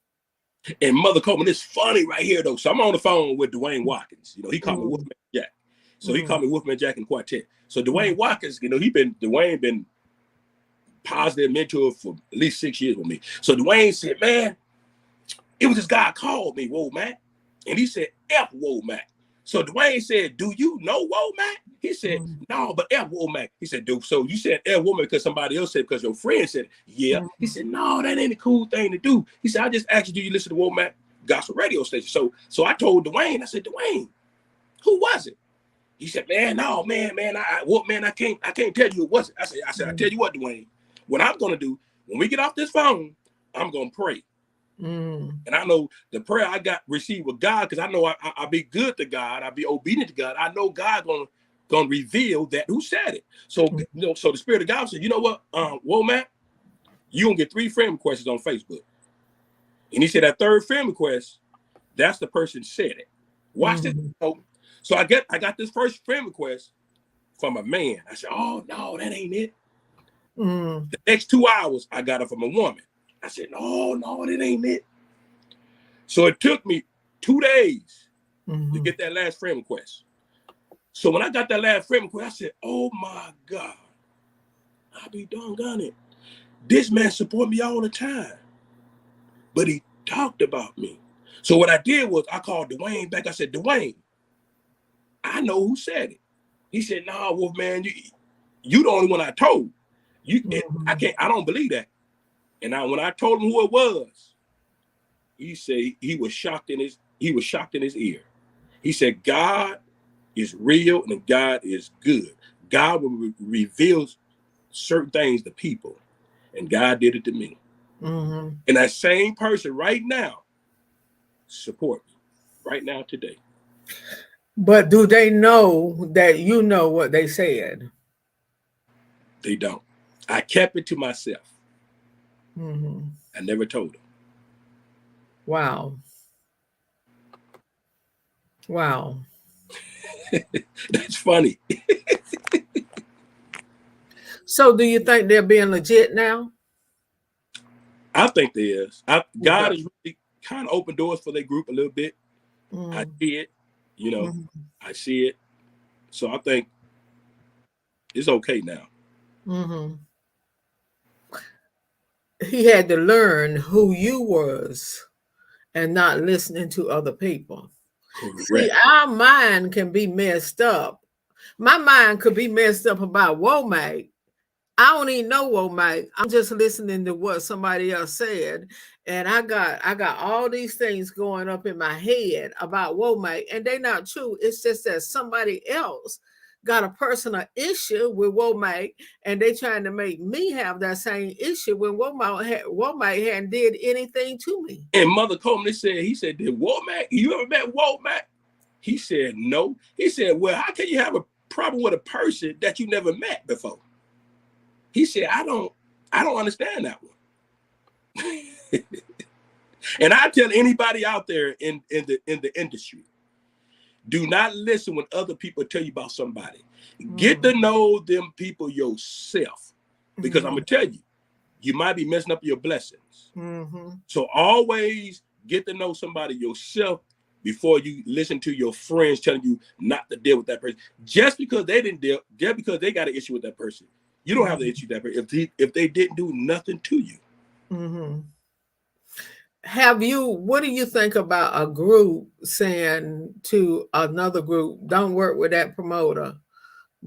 And Mother Coleman, it's funny right here though. So I'm on the phone with Dwayne Watkins. He called me Wolfman Jack. So he called me Wolfman Jack in quartet. So Dwayne Watkins, Dwayne been positive mentor for at least 6 years with me. So Dwayne said, man, it was this guy called me, Womack. And he said, F Womack. So Dwayne said, do you know Womack? He said, no, but F Womack. He said, dude, so you said F Womack because somebody else said, because your friend said it. Yeah. He said, no, that ain't a cool thing to do. He said, I just asked you, do you listen to Womack gospel radio station? So I told Dwayne, I said, Dwayne, who was it? He said, man, no, man, I can't tell you who was it. I said, I tell you what, Dwayne, what I'm gonna do, when we get off this phone, I'm gonna pray. And I know the prayer I got received with God, because I know I be good to God, I be obedient to God. I know God gonna reveal that who said it. So so the Spirit of God said, you know what, Womack, you gonna get 3 friend requests on Facebook. And he said that 3rd friend request, that's the person said it. Watch this. So I got this first friend request from a man. I said, oh no, that ain't it. The next 2 hours, I got it from a woman. I said, no, that ain't it. So it took me 2 days to get that last friend request. So when I got that last friend request, I said, oh my God, I be doggone it. This man support me all the time, but he talked about me. So what I did was I called Dwayne back. I said, Dwayne, I know who said it. He said, nah, Wolfman, you the only one I told. I don't believe that. And when I told him who it was, he said he was shocked in his ear. He said, God is real and God is good. God will reveal certain things to people. And God did it to me. And that same person right now support me right now today. But do they know that you know what they said? They don't. I kept it to myself. I never told them. Wow. That's funny. So do you think they're being legit now? I think there is. God has really kind of opened doors for their group a little bit. I see it, I see it. So I think it's okay now. He had to learn who you was and not listening to other people. See, Correct. our mind can be messed up. My mind could be messed up about Womack. I don't even know Womack. I'm just listening to what somebody else said, and I got all these things going up in my head about Womack, and they not true. It's just that somebody else got a personal issue with Womack, and they trying to make me have that same issue when Womack hadn't did anything to me. And Mother Coleman, he said, did Womack, you ever met Womack? He said, no. He said, well, how can you have a problem with a person that you never met before? He said, I don't understand that one. And I tell anybody out there in the industry, do not listen when other people tell you about somebody. Get to know them people yourself. Because I'm going to tell you, you might be messing up your blessings. So always get to know somebody yourself before you listen to your friends telling you not to deal with that person. Just because they didn't deal, just because they got an issue with that person, you don't have the issue with that person if they didn't do nothing to you. What do you think about a group saying to another group, don't work with that promoter?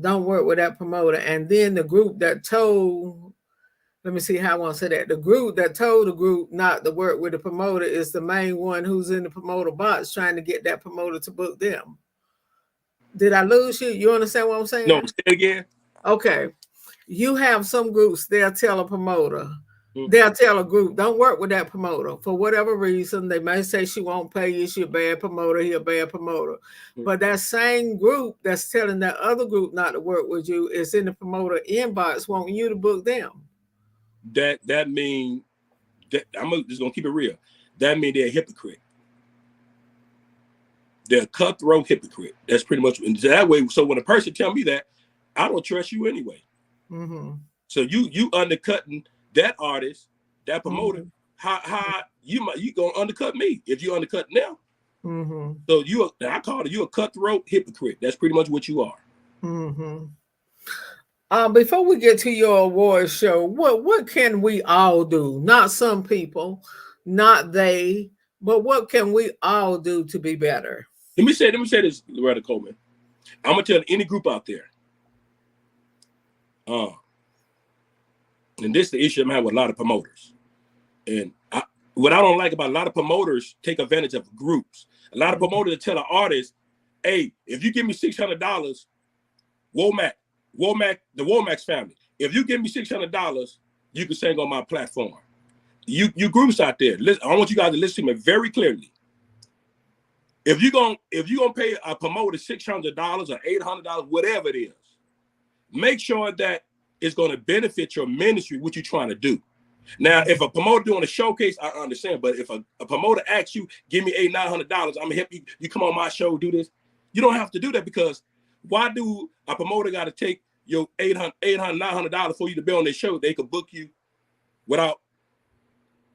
Don't work with that promoter. And then the group that told, let me see how I want to say that. The group that told the group not to work with the promoter is the main one who's in the promoter box trying to get that promoter to book them. Did I lose you? You understand what I'm saying? No, say it again. Okay. You have some groups, they'll tell a promoter, they'll tell a group, don't work with that promoter. For whatever reason, they may say she won't pay you, she's a bad promoter, he's a bad promoter. But that same group that's telling that other group not to work with you is in the promoter inbox wanting you to book them. That means, I'm just going to keep it real. That means they're a hypocrite. They're a cutthroat hypocrite. That's pretty much that way. So when a person tell me that, I don't trust you anyway. So you undercutting that artist, that promoter. How you gonna undercut me if you undercut them? So I call it, you a cutthroat hypocrite. That's pretty much what you are. Before we get to your award show, what can we all do? Not some people, not they, but what can we all do to be better? Let me say this, Loreta Coleman. I'm gonna tell any group out there. And this is the issue I'm having with a lot of promoters. And what I don't like about a lot of promoters take advantage of groups. A lot of promoters tell an artist, hey, if you give me $600, Womack, the Womack's family, if you give me $600, you can sing on my platform. You groups out there, listen, I want you guys to listen to me very clearly. If you're gonna pay a promoter $600 or $800, whatever it is, make sure that it's going to benefit your ministry, what you're trying to do. Now, if a promoter doing a showcase, I understand. But if a promoter asks you, give me $800, $900, I'm gonna help you. You come on my show, do this. You don't have to do that, because why do a promoter got to take your $800, $900 for you to be on their show? They could book you without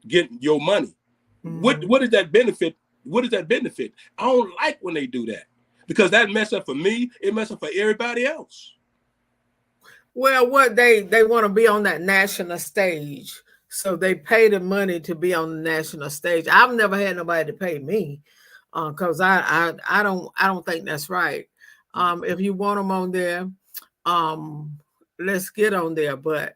getting your money. What is that benefit? What is that benefit? I don't like when they do that, because that mess up for me. It mess up for everybody else. Well, what they want to be on that national stage, so they pay the money to be on the national stage. I've never had nobody to pay me, because I don't think that's right. If you want them on there, let's get on there. But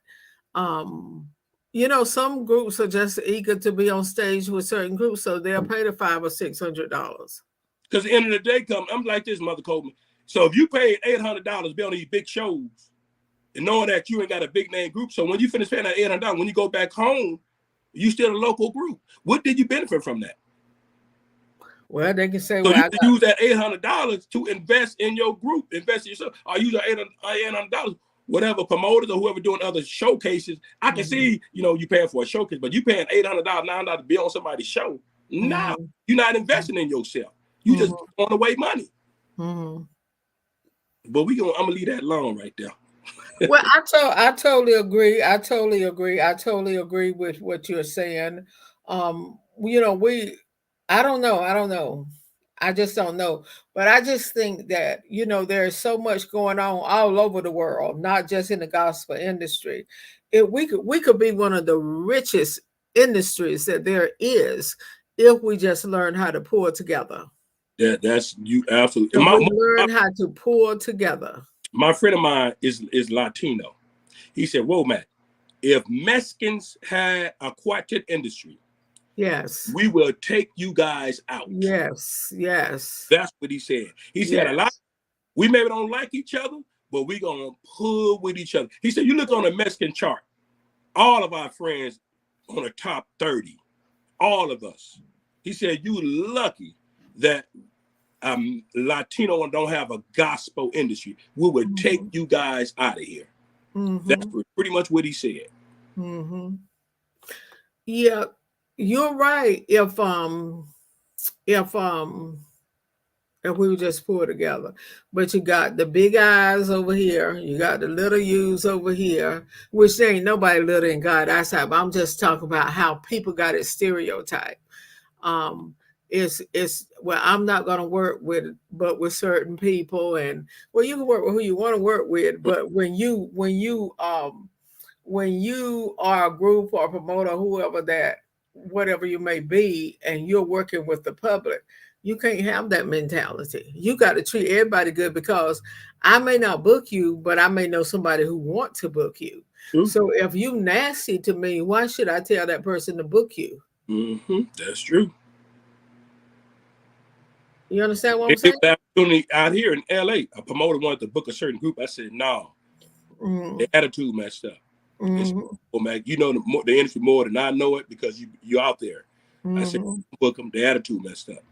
some groups are just eager to be on stage with certain groups, so they'll pay the $500 or $600. Because the end of the day I'm like this, Mother Coleman. So if you pay $800 to be on these big shows, and knowing that you ain't got a big name group, so when you finish paying that $800, when you go back home, you still a local group. What did you benefit from that? Well, they can say, so you can use that $800 to invest in your group, invest in yourself. Or use that $800, whatever promoters or whoever doing other showcases. I can see, you paying for a showcase, but you paying $800, $900 to be on somebody's show. No, you're not investing in yourself. You just throwing away money. But I'm gonna leave that alone right there. Well, I totally agree. I totally agree with what you're saying. I don't know. I just don't know. But I just think that, there's so much going on all over the world, not just in the gospel industry. We could be one of the richest industries that there is if we just learn how to pull together. That's you absolutely. If we learn how to pull together. My friend of mine is Latino. He said, Womack, if Mexicans had a quartet industry, yes, we will take you guys out. Yes, yes. That's what he said. He said a lot. We maybe don't like each other, but we're gonna pull with each other. He said, you look on the Mexican chart, all of our friends on the top 30, all of us. He said, you lucky that Latino don't have a gospel industry. We would take you guys out of here. That's pretty much what he said. Yeah, you're right. If we would just pull together. But you got the big eyes over here, you got the little U's over here, which there ain't nobody little in God eyesight. But I'm just talking about how people got it stereotyped. It's well, I'm not gonna work with certain people, and well, you can work with who you want to work with, but when you are a group or a promoter, whoever that, whatever you may be, and you're working with the public, you can't have that mentality. You got to treat everybody good, because I may not book you, but I may know somebody who wants to book you. So if you nasty to me, why should I tell that person to book you? That's true. You understand what I'm saying? Out here in LA, a promoter wanted to book a certain group. I said, no. The attitude messed up. Oh man, you know the industry more than I know it, because you're out there. I said, book them. The attitude messed up.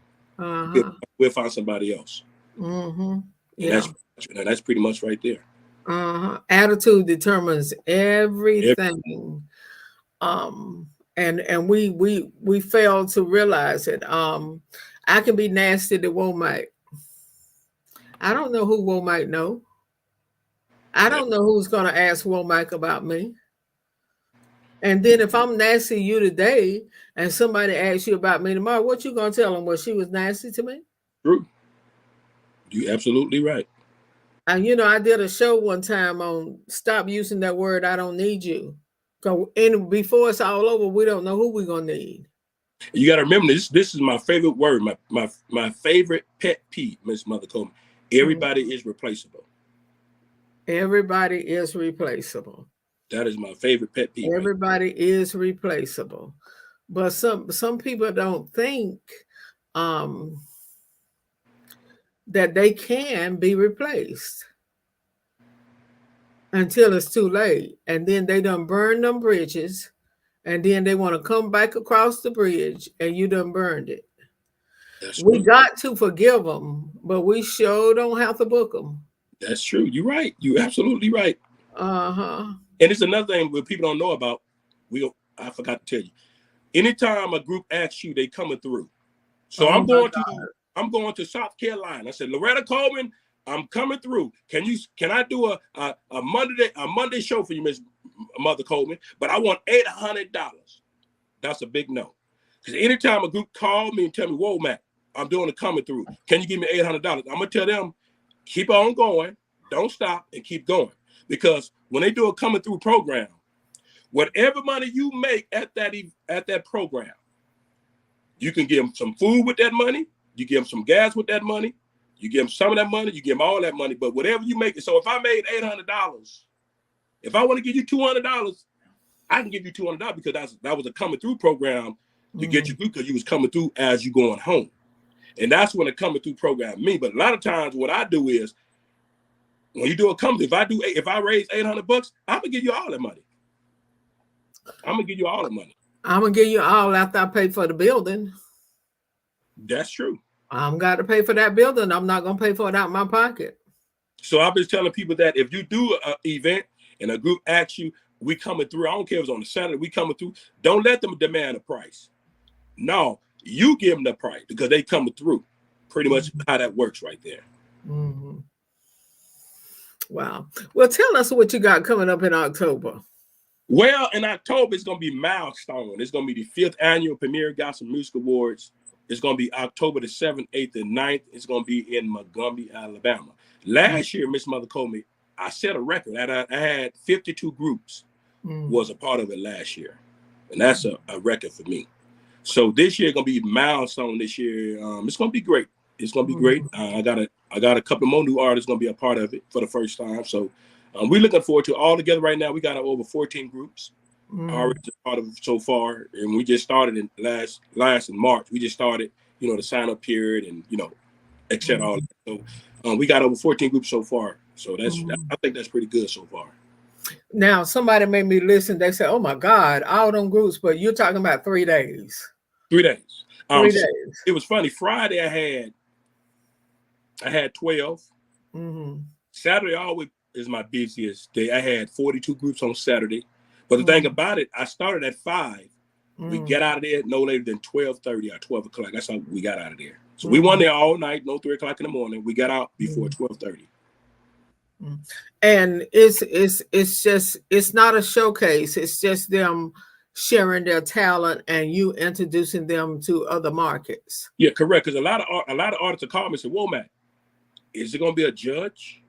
We'll find somebody else. And that's pretty much right there. Attitude determines everything. And we fail to realize it. I can be nasty to Womack. I don't know who Womack know. I don't know who's going to ask Womack about me. And then if I'm nasty to you today and somebody asks you about me tomorrow, what you going to tell them? Well, she was nasty to me? True. You're absolutely right. And I did a show one time on stop using that word, I don't need you. And before it's all over, we don't know who we're going to need. You got to remember this. This is my favorite word, my favorite pet peeve, Miss Mother Coleman. Everybody is replaceable. Everybody is replaceable. That is my favorite pet peeve. Everybody is replaceable. But some people don't think that they can be replaced until it's too late. And then they done burn them bridges, and then they want to come back across the bridge, and you done burned it. We got to forgive them, but we sure don't have to book them. That's true. You're right. You're absolutely right. And it's another thing that people don't know about. I forgot to tell you. Anytime a group asks you, they coming through. So I'm going to South Carolina. I said, Loreta Coleman, I'm coming through. Can I do a Monday show for you, Miss Mother Coleman? But I want $800. That's a big no. Because anytime a group call me and tell me, whoa, Matt, I'm doing a coming through. Can you give me $800? I'm gonna tell them, keep on going, don't stop, and keep going. Because when they do a coming through program, whatever money you make at that program, you can give them some food with that money, you give them some gas with that money, you give them some of that money, you give them all that money, but whatever you make it. So if I made $800, if I want to give you $200, I can give you $200 because that was a coming through program to get you through, because you was coming through as you going home. And that's when a coming through program means. But a lot of times what I do is, when you do a coming, if I raise $800, I'm gonna give you all that money. I'm gonna give you all the money. I'm gonna give you all after I pay for the building. That's true. I'm got to pay for that building. I'm not gonna pay for it out of my pocket. So I've been telling people that if you do an event and a group asks you, we coming through, I don't care if it's on a Saturday, we coming through, don't let them demand a price. No, you give them the price because they coming through. Pretty much how that works right there. Wow. Well, tell us what you got coming up in October. Well, in October, it's going to be Milestone. It's going to be the 5th annual Premier Gospel Music Awards. It's going to be October the 7th, 8th, and 9th. It's going to be in Montgomery, Alabama. Last year, Miss Mother Coleman, I set a record. I had 52 groups was a part of it last year. And that's a record for me. So this year gonna be milestone. This year, it's gonna be great. It's gonna be great. I got a couple more new artists gonna be a part of it for the first time. So we're looking forward to it. All together right now. We got over 14 groups already part of it so far, and we just started in last in March. We just started, the sign up period and etc. All that. So we got over 14 groups so far. So I think that's pretty good so far. Now somebody made me listen. They said, "Oh my God, all them groups," but you're talking about 3 days. 3 days. 3 days. It was funny. Friday I had 12. Saturday always is my busiest day. I had 42 groups on Saturday. But the thing about it, I started at 5. We get out of there no later than 12:30 or 12 o'clock. That's how we got out of there. So we won there all night, no 3 o'clock in the morning. We got out before 12:30. And it's not a showcase. It's just them sharing their talent and you introducing them to other markets. Yeah, correct. Because a lot of artists are calling me and say, "Womack, is it gonna be a judge?"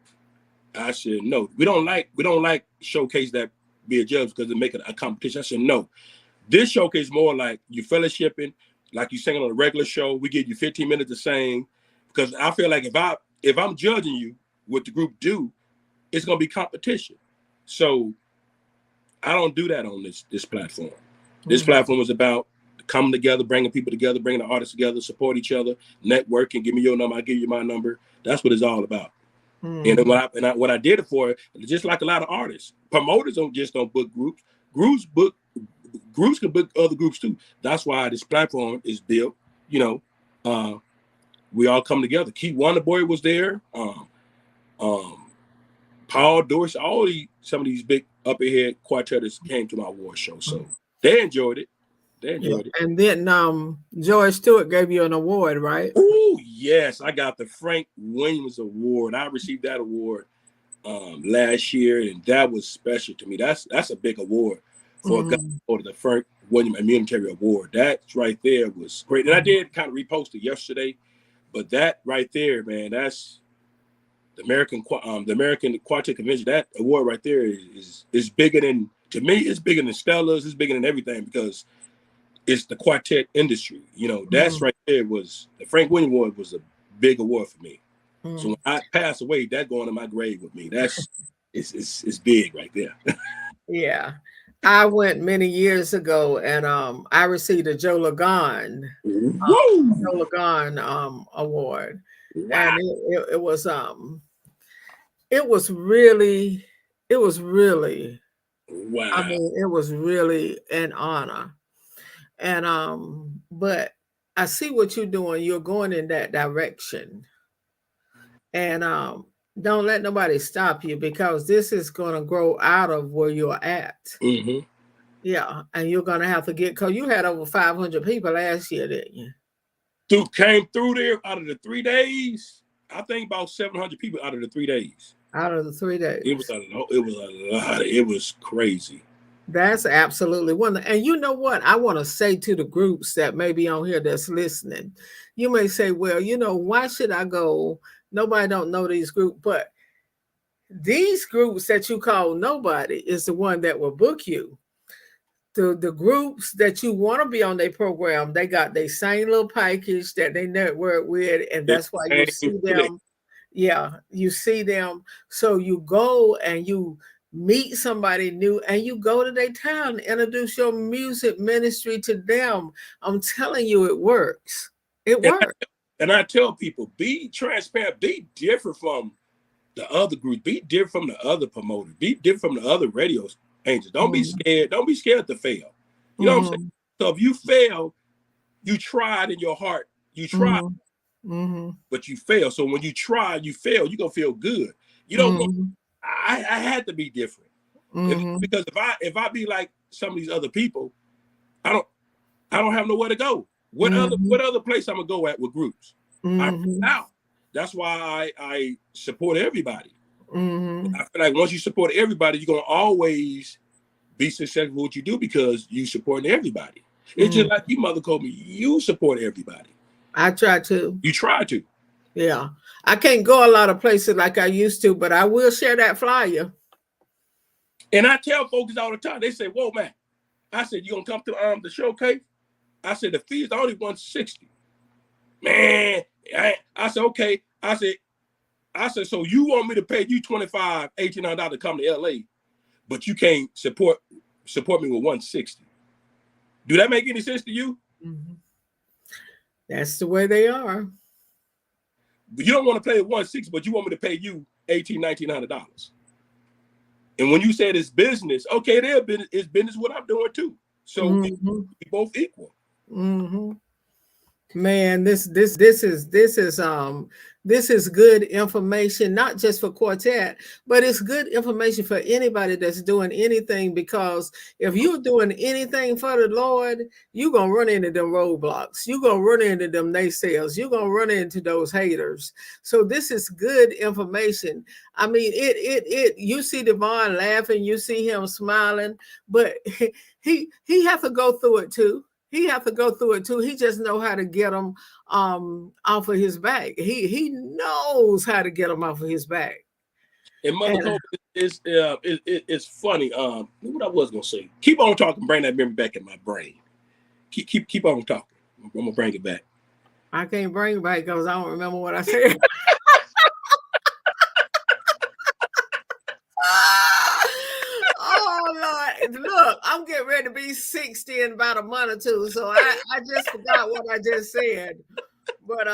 I said, "No, we don't like showcase that be a judge because they make it a competition." I said, "No, this showcase more like you fellowshipping, like you singing on a regular show. We give you 15 minutes to sing, because I feel like if I'm judging you, what the group do, it's gonna be competition. So I don't do that on this platform. This platform is about coming together, bringing people together, bringing the artists together, support each other, networking. Give me your number, I give you my number. That's what it's all about." And what I did it for, just like a lot of artists, promoters don't book groups. Groups can book other groups too. That's why this platform is built. We all come together. Keith Wonderboy was there. Paul Dorsey, some of these big upper head quartetters came to my award show, so they enjoyed it. And then George Stewart gave you an award, right? Oh yes, I got the Frank Williams Award. I received that award last year, and that was special to me. That's a big award for a guy for the Frank Williams Immunitary Award. That right there was great, and I did kind of repost it yesterday. But that right there, man, that's the American Quartet Convention. That award right there is bigger than, to me, it's bigger than Stella's. It's bigger than everything, because it's the quartet industry. That's right there was the Frank Williams Award was a big award for me. So when I pass away, that going to my grave with me. That's it's big right there. Yeah. I went many years ago, and I received a Joe Lagan award. Wow. And it was really Wow. I mean, it was really an honor. And but I see what you're doing. You're going in that direction. And don't let nobody stop you, because this is going to grow out of where you're at. Yeah, and you're going to have to because you had over 500 people last year, didn't you? Came through there out of the 3 days. I think about 700 people out of the 3 days. Out of the 3 days. It was a lot. It was crazy. That's absolutely wonderful. And you know what? I want to say to the groups that may be on here that's listening, you may say, well, why should I go? Nobody don't know these groups. But these groups that you call nobody is the one that will book you. The groups that you want to be on their program, they got their same little package that they network with, and that's why you see them. Yeah, you see them. So you go and you meet somebody new, and you go to their town and introduce your music ministry to them. I'm telling you, it works. It works. And I tell people, be transparent, be different from the other groups, be different from the other promoters, be different from the other radio angels. Don't be scared. Don't be scared to fail. You know what I'm saying? So if you fail, you tried in your heart. You tried, but you fail. So when you try, you fail, you're going to feel good. You don't want, I had to be different. Because if I be like some of these other people, I don't have nowhere to go. What other place I'm gonna go at with groups? I'm out. That's why I support everybody. I feel like once you support everybody, you're gonna always be successful with what you do, because you support everybody. It's just like you, Mother Coleman. You support everybody. I try to. You try to. Yeah. I can't go a lot of places like I used to, but I will share that flyer. And I tell folks all the time, they say, "Whoa, man." I said, "You gonna come to the showcase?" I said, the fee is only $160. Man, I said, okay. I said, so you want me to pay you $2,500, $1,800 to come to LA, but you can't support me with $160. Do that make any sense to you? Mm-hmm. That's the way they are. You don't want to pay $160, but you want me to pay you $1,800, $1,900. And when you said it's business, okay, it's business what I'm doing too. So we both equal. Mm-hmm. Man, this is good information, not just for Quartet, but it's good information for anybody that's doing anything, because if you're doing anything for the Lord, you're gonna run into them roadblocks, you're gonna run into them naysayers, you're gonna run into those haters. So this is good information. I mean, it you see Devon laughing, you see him smiling, but he has to go through it too. He have to go through it too. He just know how to get them off of his back. He knows how to get them off of his back. And Mother Coleman, it's funny. What I was gonna say. Keep on talking. Bring that memory back in my brain. Keep on talking. I'm gonna bring it back. I can't bring it back because I don't remember what I said. Look, I'm getting ready to be 60 in about a month or two, so I just forgot what I just said. But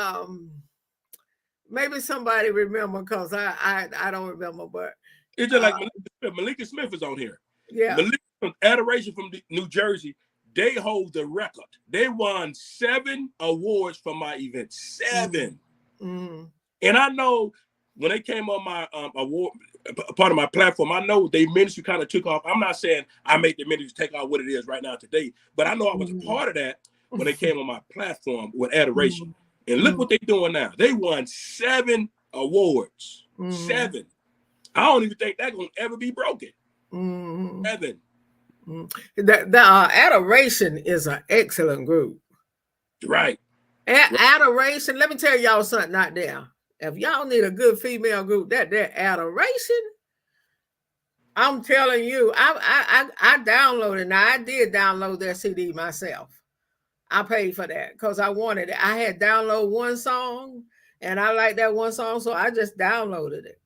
maybe somebody remember, because I don't remember. But it's just like Malika Smith is on here. Yeah, Malika from Adoration from New Jersey. They hold the record. They won 7 awards for my event. 7. Mm-hmm. And I know when they came on my award, part of my platform, I know they ministry kind of took off. I'm not saying I made the ministry take off what it is right now today, but I know I was a part of that when they came on my platform with Adoration. And look what they're doing now. They won 7 awards. 7. I don't even think that's going to ever be broken. 7. The Adoration is an excellent group. Right. Adoration, let me tell y'all something out there. If y'all need a good female group, that Adoration, I'm telling you, I downloaded. Now, I did download their CD myself. I paid for that because I wanted it. I had downloaded one song, and I liked that one song, so I just downloaded it.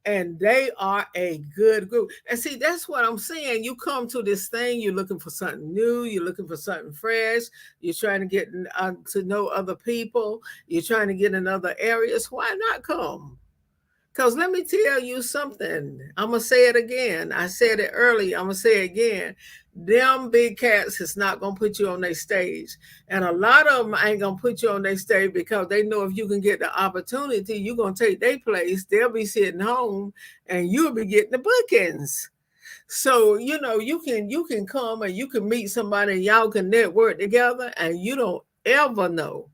And they are a good group. And see, that's what I'm saying. You come to this thing, you're looking for something new, you're looking for something fresh, you're trying to get to know other people, you're trying to get in other areas. Why not come? Because let me tell you something. I'm going to say it again. I said it earlier. I'm going to say it again. Them big cats is not going to put you on their stage. And a lot of them ain't going to put you on their stage because they know if you can get the opportunity, you're going to take their place. They'll be sitting home and you'll be getting the bookings. So, you know, you can come and you can meet somebody and y'all can network together, and you don't ever know.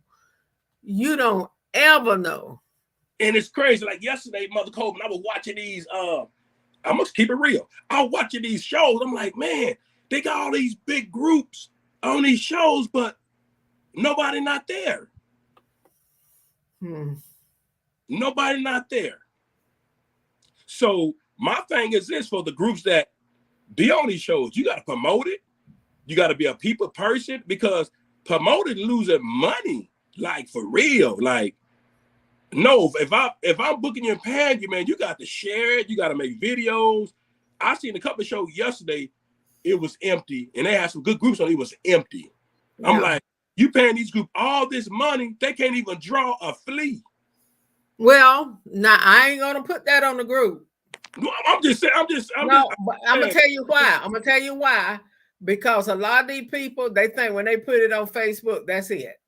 You don't ever know. And it's crazy. Like yesterday, Mother Coleman, I was watching these, I must keep it real. I was watching these shows. I'm like, man, they got all these big groups on these shows, but nobody not there. Nobody not there. So my thing is this, for the groups that be on these shows, you got to promote it. You got to be a people person, because promoters losing money, like for real. Like, no, if I'm booking you and paying you, man, you got to share it. You got to make videos. I seen a couple of shows yesterday. It was empty, and they had some good groups on. It was empty. Yeah. I'm like, you paying these groups all this money, they can't even draw a flea. Well, now I ain't gonna put that on the group. I'm just saying. I'm gonna tell you why. I'm gonna tell you why. Because a lot of these people, they think when they put it on Facebook, that's it.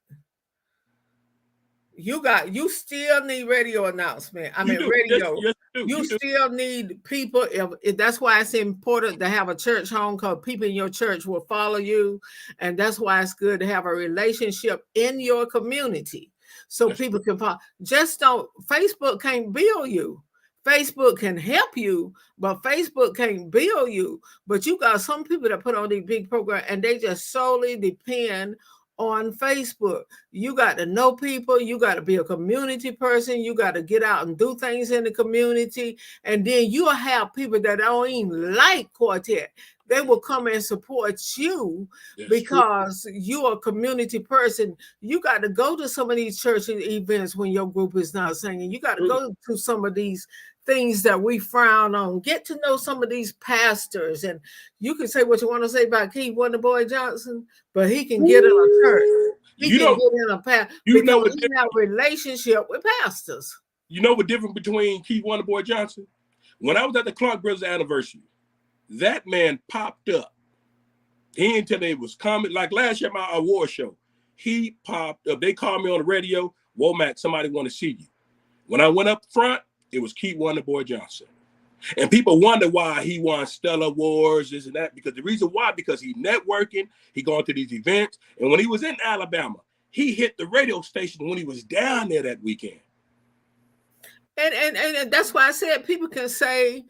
You still need radio announcement. I mean, radio. Yes, you still need people. If that's why it's important to have a church home, because people in your church will follow you, and that's why it's good to have a relationship in your community, so people can follow. Just don't. Facebook can't build you. Facebook can help you, but Facebook can't build you. But you got some people that put on these big programs, and they just solely depend on Facebook. You got to know people. You got to be a community person. You got to get out and do things in the community. And then you'll have people that don't even like Quartet. They will come and support you because you're a community person. You got to go to some of these church events when your group is not singing. You got to go to some of these things that we frown on. Get to know some of these pastors. And you can say what you want to say about Keith Wonderboy Johnson, but he can get in a church. He can get in a pastor because he have a relationship with pastors. You know what difference between Keith Wonderboy Johnson? When I was at the Clark Brothers anniversary, that man popped up. He didn't tell me it was coming. Like last year, my award show, he popped up. They called me on the radio, Womack, somebody want to see you. When I went up front, it was Keith Wonderboy Johnson. And people wonder why he won Stellar Awards, this and that. Because the reason why, because he networking, he going to these events. And when he was in Alabama, he hit the radio station when he was down there that weekend. And that's why I said people can say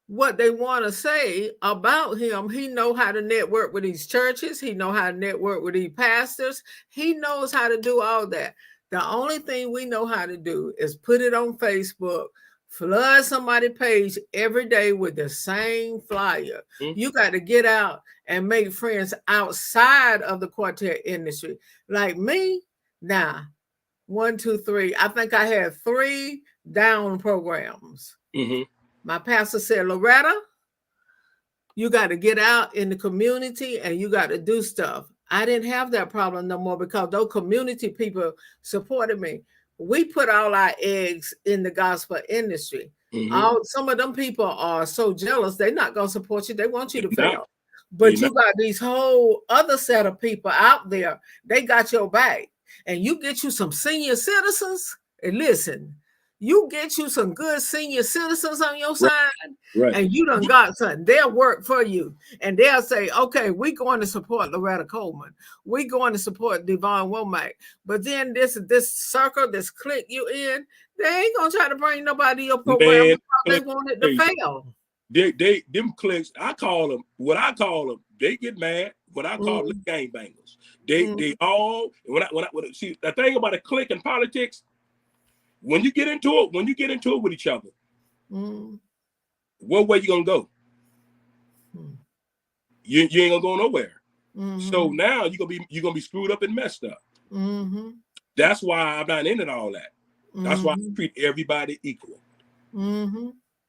what they want to say about him. He know how to network with these churches. He know how to network with these pastors. He knows how to do all that. The only thing we know how to do is put it on Facebook, flood somebody's page every day with the same flyer. You got to get out and make friends outside of the quartet industry. Like me, now, 1, 2, 3. I think I had 3 down programs. My pastor said, Loreta, you got to get out in the community and you got to do stuff. I didn't have that problem no more because those community people supported me. We put all our eggs in the gospel industry. Some of them people are so jealous, they're not going to support you. They want you to fail. But you got these whole other set of people out there. They got your back. And you get you some senior citizens. And listen, you get you some good senior citizens on your side, and you done got something. They'll work for you, and they'll say, okay, we're going to support Loreta Coleman. We're going to support Devon Womack. But then this circle, this clique you in, they ain't going to try to bring nobody to your program because they want it to fail. Them cliques, I call them, they get mad. What I call them gangbangers. They all, see, the thing about a clique in politics, when you get into it with each other, what way you gonna go? You ain't gonna go nowhere. So now you're gonna be screwed up and messed up. That's why I'm not into all that. That's why I treat everybody equal.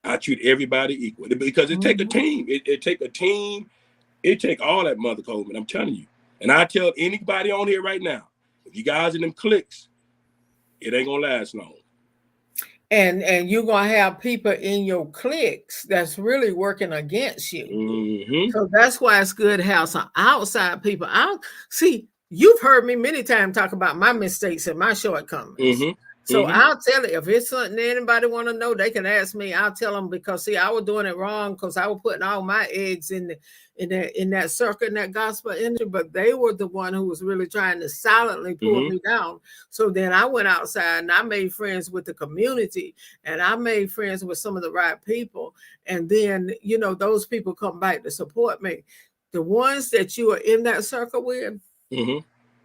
I treat everybody equal because it take a team. It take a team. It take all that, Mother Coleman. I'm telling you. And I tell anybody on here right now, if you guys in them cliques, it ain't gonna last long. And you're going to have people in your cliques that's really working against you. So that's why it's good to have some outside people. See, you've heard me many times talk about my mistakes and my shortcomings. So I'll tell it. If it's something anybody want to know, they can ask me. I'll tell them because, see, I was doing it wrong because I was putting all my eggs in that circle, in that gospel industry, but they were the one who was really trying to silently pull me down. So then I went outside and I made friends with the community and I made friends with some of the right people. And then, those people come back to support me. The ones that you are in that circle with,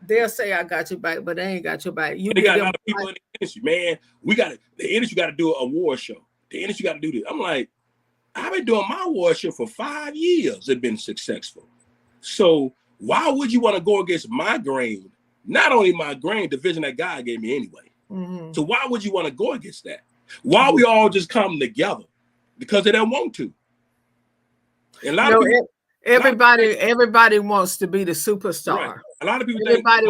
they'll say I got your back, but they ain't got your back. They got a lot of people in the industry, man. The industry got to do an award show. The industry got to do this. I'm like, I've been doing my award show for 5 years. It's been successful. So why would you want to go against my grain? Not only my grain, the vision that God gave me anyway. So why would you want to go against that? Why we all just come together? Because they don't want to. And a lot of people. Everybody wants to be the superstar. Right. A lot of people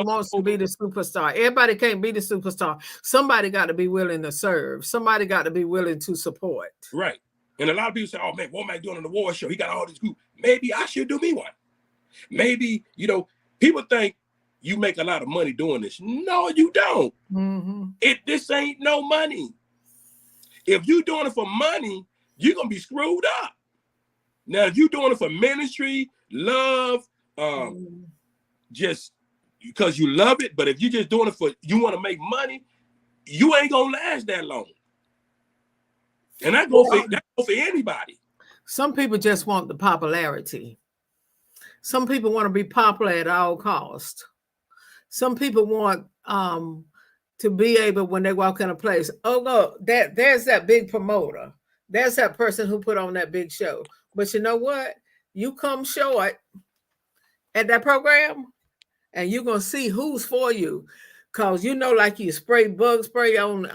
wants to be the superstar. Everybody can't be the superstar. Somebody got to be willing to serve. Somebody got to be willing to support. Right. And a lot of people say, oh man, Womack doing an award show. He got all this group. Maybe I should do me one. Maybe, people think you make a lot of money doing this. No, you don't. This ain't no money. If you're doing it for money, you're going to be screwed up. Now, if you're doing it for ministry, love, just because you love it, but if you're just doing it for, you want to make money, you ain't going to last that long. And that go for anybody. Some people just want the popularity. Some people want to be popular at all costs. Some people want to be able, when they walk in a place, oh, look, there's that big promoter. There's that person who put on that big show. But you know what? you come short at that program, and you're gonna see who's for you. Cause like you spray bug spray on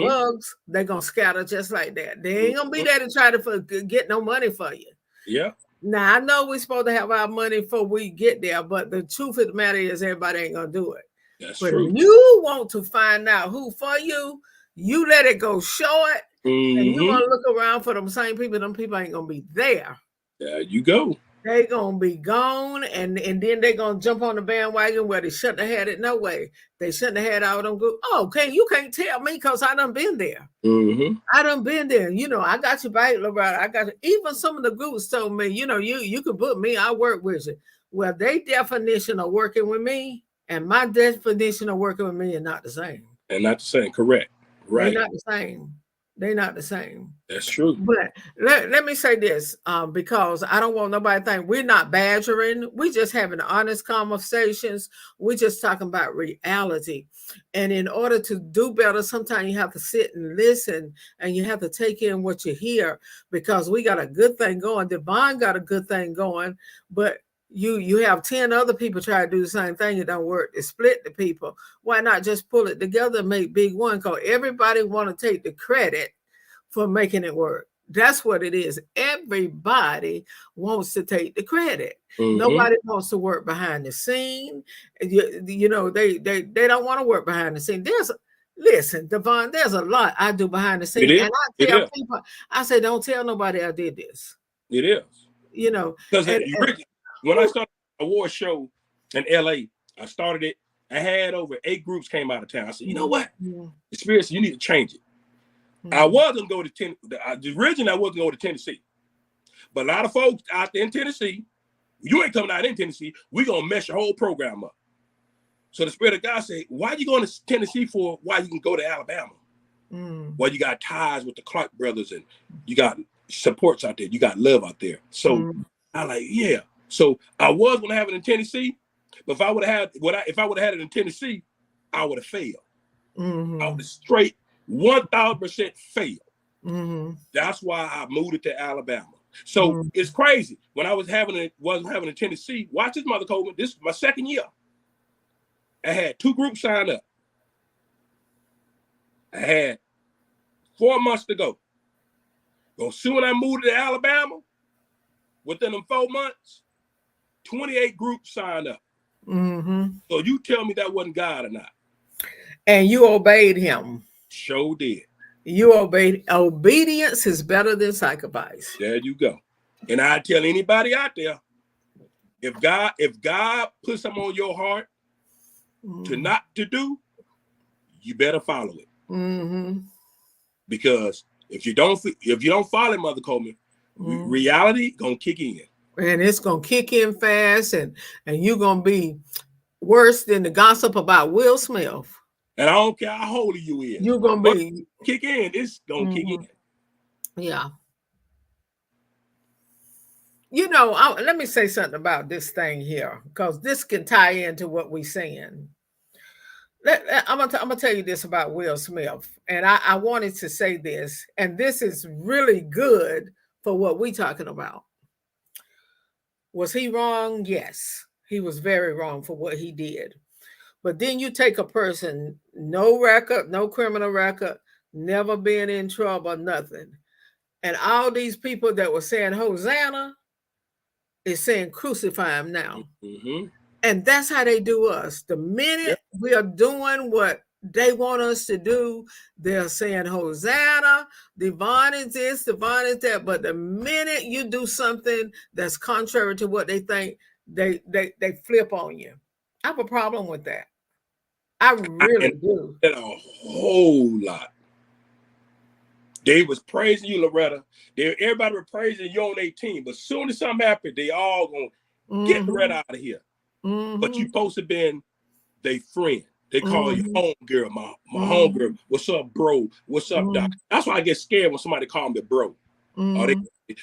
bugs, they're gonna scatter just like that. They ain't gonna be there to try to get no money for you. Yeah. Now I know we're supposed to have our money before we get there, but the truth of the matter is everybody ain't gonna do it. That's but true. If you want to find out who for you, you let it go short, and you're gonna look around for them same people. Them people ain't gonna be there. There you go. They gonna be gone, and then they gonna jump on the bandwagon where they shouldn't have had it. No way. They shouldn't have had all them good. Oh, you can't tell me because I done been there. I done been there. I got you back, Loretta. I got you. Even some of the groups told me, you can put me, I work with you. Well, their definition of working with me and my definition of working with me are not the same. And not the same, correct. Right. They're not the same. They're not the same. That's true. But let me say this, because I don't want nobody to think we're not badgering. We just having honest conversations. We're just talking about reality. And in order to do better, sometimes you have to sit and listen, and you have to take in what you hear, because we got a good thing going. Devon got a good thing going, but you have 10 other people try to do the same thing. It don't work. They split the people. Why not just pull it together and make big one? Because everybody want to take the credit for making it work. That's what it is. Everybody wants to take the credit. Nobody wants to work behind the scene. They don't want to work behind the scene. Listen, Devon, there's a lot I do behind the scene. And I tell people, I say, don't tell nobody I did this. It is. Because when I started the award show in LA, I started it. I had over 8 groups came out of town. I said, you know what? Experience, you need to change it. I wasn't going to Tennessee. Originally, I wasn't going to Tennessee. But a lot of folks out there in Tennessee, you ain't coming out in Tennessee. We're going to mess your whole program up. So the Spirit of God said, why are you going to Tennessee for? Why you can go to Alabama? Well, you got ties with the Clark brothers, and you got supports out there. You got love out there. So I like, yeah. So I was going to have it in Tennessee, but if I would have had it in Tennessee, I would have failed. I would have straight 1,000% failed. That's why I moved it to Alabama. So it's crazy. When I wasn't having it in Tennessee, watch this, Mother Coleman. This is my second year. I had 2 groups signed up. I had 4 months to go. But soon when I moved to Alabama, within them 4 months, 28 groups signed up. So you tell me that wasn't God or not. And you obeyed him. Sure did. You obeyed. Obedience is better than sacrifice. There you go. And I tell anybody out there, if God puts something on your heart to not to do, you better follow it. Because if you don't follow it, Mother Coleman, reality gonna kick in. And it's gonna kick in fast, and you're gonna be worse than the gossip about Will Smith. And I don't care how holy you is. You're gonna be kick in. It's gonna kick in. Yeah. Let me say something about this thing here, because this can tie into what we're saying. I'm gonna tell you this about Will Smith, and I wanted to say this, and this is really good for what we're talking about. Was he wrong? Yes, he was very wrong for what he did. But then you take a person, no record, no criminal record, never been in trouble, nothing. And all these people that were saying Hosanna is saying crucify him now. And that's how they do us. The minute we are doing what they want us to do, they're saying Hosanna, Devon is this, Devon is that. But the minute you do something that's contrary to what they think, they flip on you. I have a problem with that. I really do. A whole lot. They was praising you, Loretta. Everybody was praising you on their team. But as soon as something happened, they all gonna get Loretta out of here. But you supposed to been their friend. They call you homegirl, my homegirl. What's up, bro? What's up, doc? That's why I get scared when somebody call me bro. Or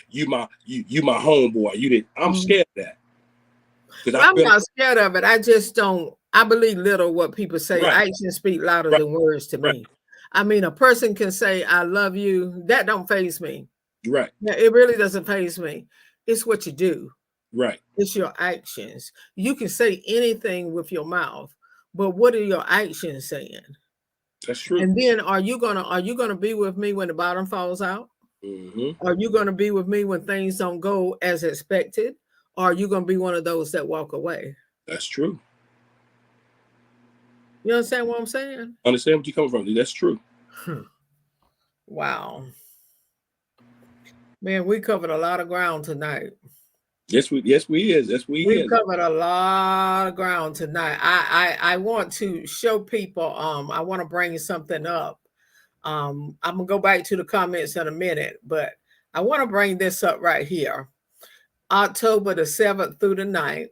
you my homeboy. I'm scared of that. I'm not scared of it. I just don't. I believe little what people say. Actions speak louder than words to me. I mean, a person can say, I love you. That don't faze me. Right. It really doesn't faze me. It's what you do. Right. It's your actions. You can say anything with your mouth, but what are your actions saying? That's true. And then are you gonna be with me when the bottom falls out? Mm-hmm. Are you gonna be with me when things don't go as expected? Or are you gonna be one of those that walk away? That's true. You understand what I'm saying? Understand what you come from. That's true. Wow. Man, we covered a lot of ground tonight. Yes, we is. Yes, we We've is. covered a lot of ground tonight. I want to show people, I want to bring something up. I'm gonna go back to the comments in a minute, but I want to bring this up right here. October the 7th through the 9th.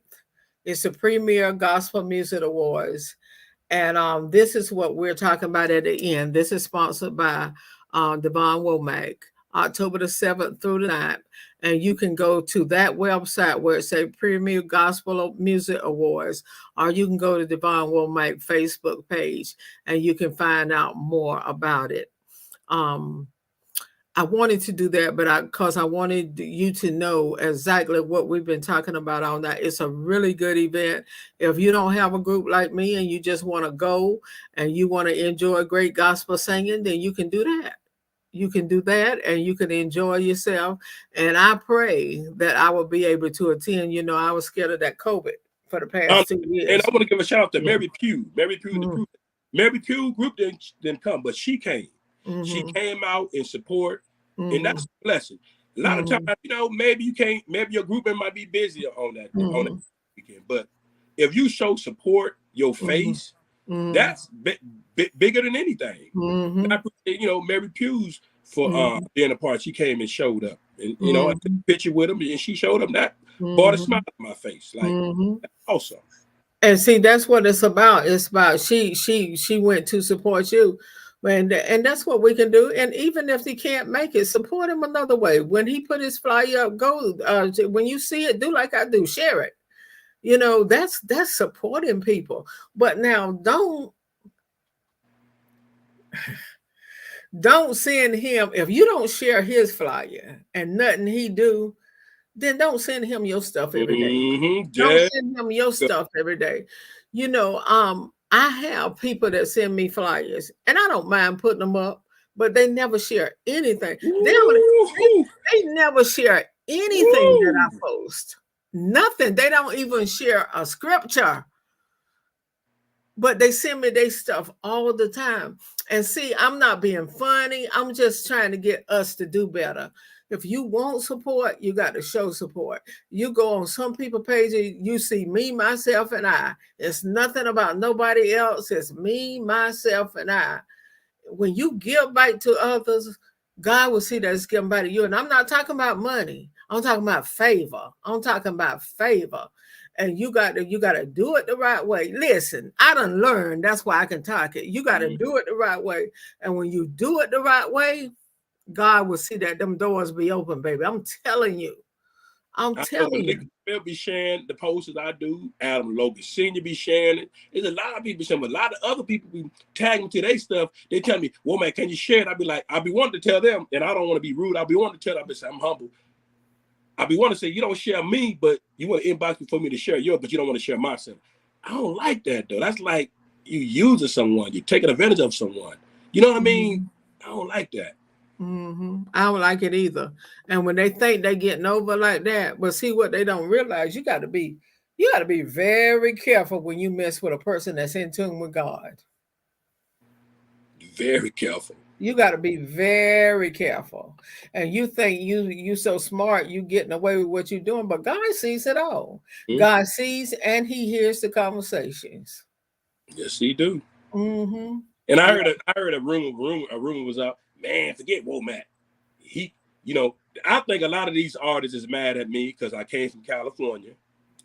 It's the Premier Gospel Music Awards. And this is what we're talking about at the end. This is sponsored by Devon Womack, October the 7th through the 9th. And you can go to that website where it says Premier Gospel Music Awards, or you can go to Devon Womack Facebook page and you can find out more about it. I wanted to do that, but because I wanted you to know exactly what we've been talking about on that. It's a really good event. If you don't have a group like me and you just want to go and you want to enjoy great gospel singing, then you can do that. You can do that and you can enjoy yourself. And I pray that I will be able to attend. You know, I was scared of that COVID for the past 2 And years. I want to give a shout out to Yeah. Mary Pugh. Mary Pugh, the group. Mary Pugh group didn't come, but she came. She came out in support, and that's a blessing. A lot of times, you know, maybe you can't, maybe your group member might be busy on that weekend. But if you show support, your face, that's bigger than anything. And I appreciate, you know, Mary Pugh's for being a part. She came and showed up, and you know, I took a picture with him, and she showed up. That brought a smile on my face. Like that's awesome. And see, that's what it's about. It's about she went to support you. And that's what we can do. And even if he can't make it, support him another way. When he put his flyer up, go when you see it, do like I do, share it. You know, that's supporting people. But now don't send him, if you don't share his flyer and nothing he do, then don't send him your stuff every day. Don't send him your stuff every day. You know, I have people that send me flyers and I don't mind putting them up, but they never share anything. They never share anything that I post. Nothing. They don't even share a scripture. But they send me their stuff all the time. And see, I'm not being funny. I'm just trying to get us to do better. If you want support, you got to show support. You go on some people pages, you see me, myself, and I. It's nothing about nobody else. It's me, myself, and I. When you give back to others, God will see that it's given back to you. And I'm not talking about money. I'm talking about favor. I'm talking about favor. And you got to do it the right way. Listen, I done learned. That's why I can talk it. You got to do it the right way. And when you do it the right way, God will see that them doors be open, baby. I'm telling you. I'm telling you. They'll be sharing the posters I do. Adam Logan Sr. be sharing it. There's a lot of people sharing, a lot of other people be tagging to their stuff. They tell me, well, man, can you share it? I'll be like, I'll be wanting to tell them, and I don't want to be rude. I'll be wanting to tell them, I'm humble. I'll be wanting to say, you don't share me, but you want to inbox me for me to share yours, but you don't want to share myself. I don't like that, though. That's like you using someone. You're taking advantage of someone. You know what I mean? I don't like that. I don't like it either. And when they think they're getting over like that, but see what they don't realize, you got to be very careful when you mess with a person that's in tune with God. Very careful. You got to be very careful. And you think you so smart, you getting away with what you're doing, but God sees it all. God sees and he hears the conversations. Yes, he do. And I heard a rumor was out. Man, forget Womack. He, you know, I think a lot of these artists is mad at me because I came from California,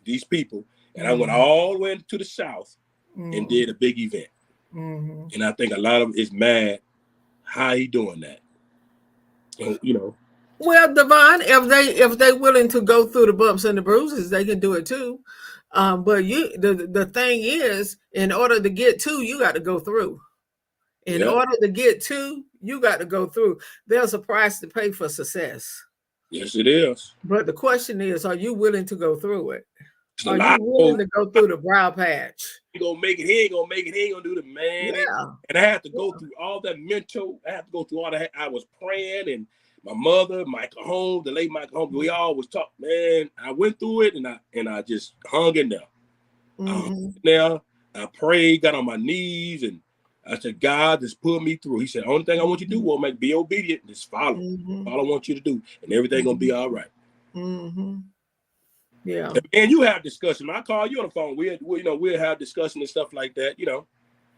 these people, and I went all the way to the South and did a big event. And I think a lot of them is mad how he doing that. And, you know. Well, Devon, if they willing to go through the bumps and the bruises, they can do it too. But the thing is, in order to get to, you got to go through. In order to get to, you got to go through. There's a price to pay for success. Yes, it is. But the question is, are you willing to go through it? It's a Are you lot. willing to go through the brow patch? He gonna make it. He ain't gonna make it. He ain't gonna do the man. Yeah. And I had to go through all that mental. I had to go through all that. I was praying, and my mother, Michael Holmes, the late Michael Holmes, we all was talking. Man, I went through it, and I just hung in there. Now I prayed, got on my knees, and I said, God, just pull me through. He said, only thing I want you to do, Womack, be obedient. Just follow. All I want you to do, and everything gonna be all right. Yeah. And you have discussion. I call you on the phone. We'll have discussion and stuff like that.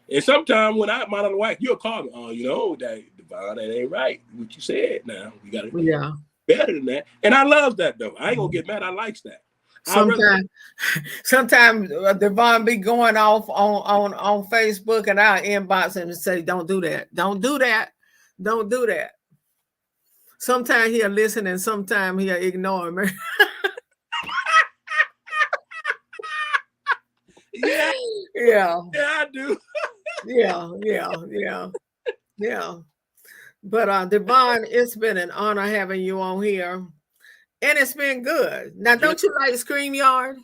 And sometimes when I'm out of the whack, you'll call me. Oh, that Devon, that ain't right. What you said. Now we got to better than that. And I love that though. I ain't gonna get mad. I like that. Sometimes Devon be going off on Facebook, and I'll inbox him and say, "Don't do that. Don't do that. Don't do that." Sometimes he'll listen, and sometimes he'll ignore me. Yeah, I do. yeah. But Devon, it's been an honor having you on here, and it's been good. Now, don't you like StreamYard?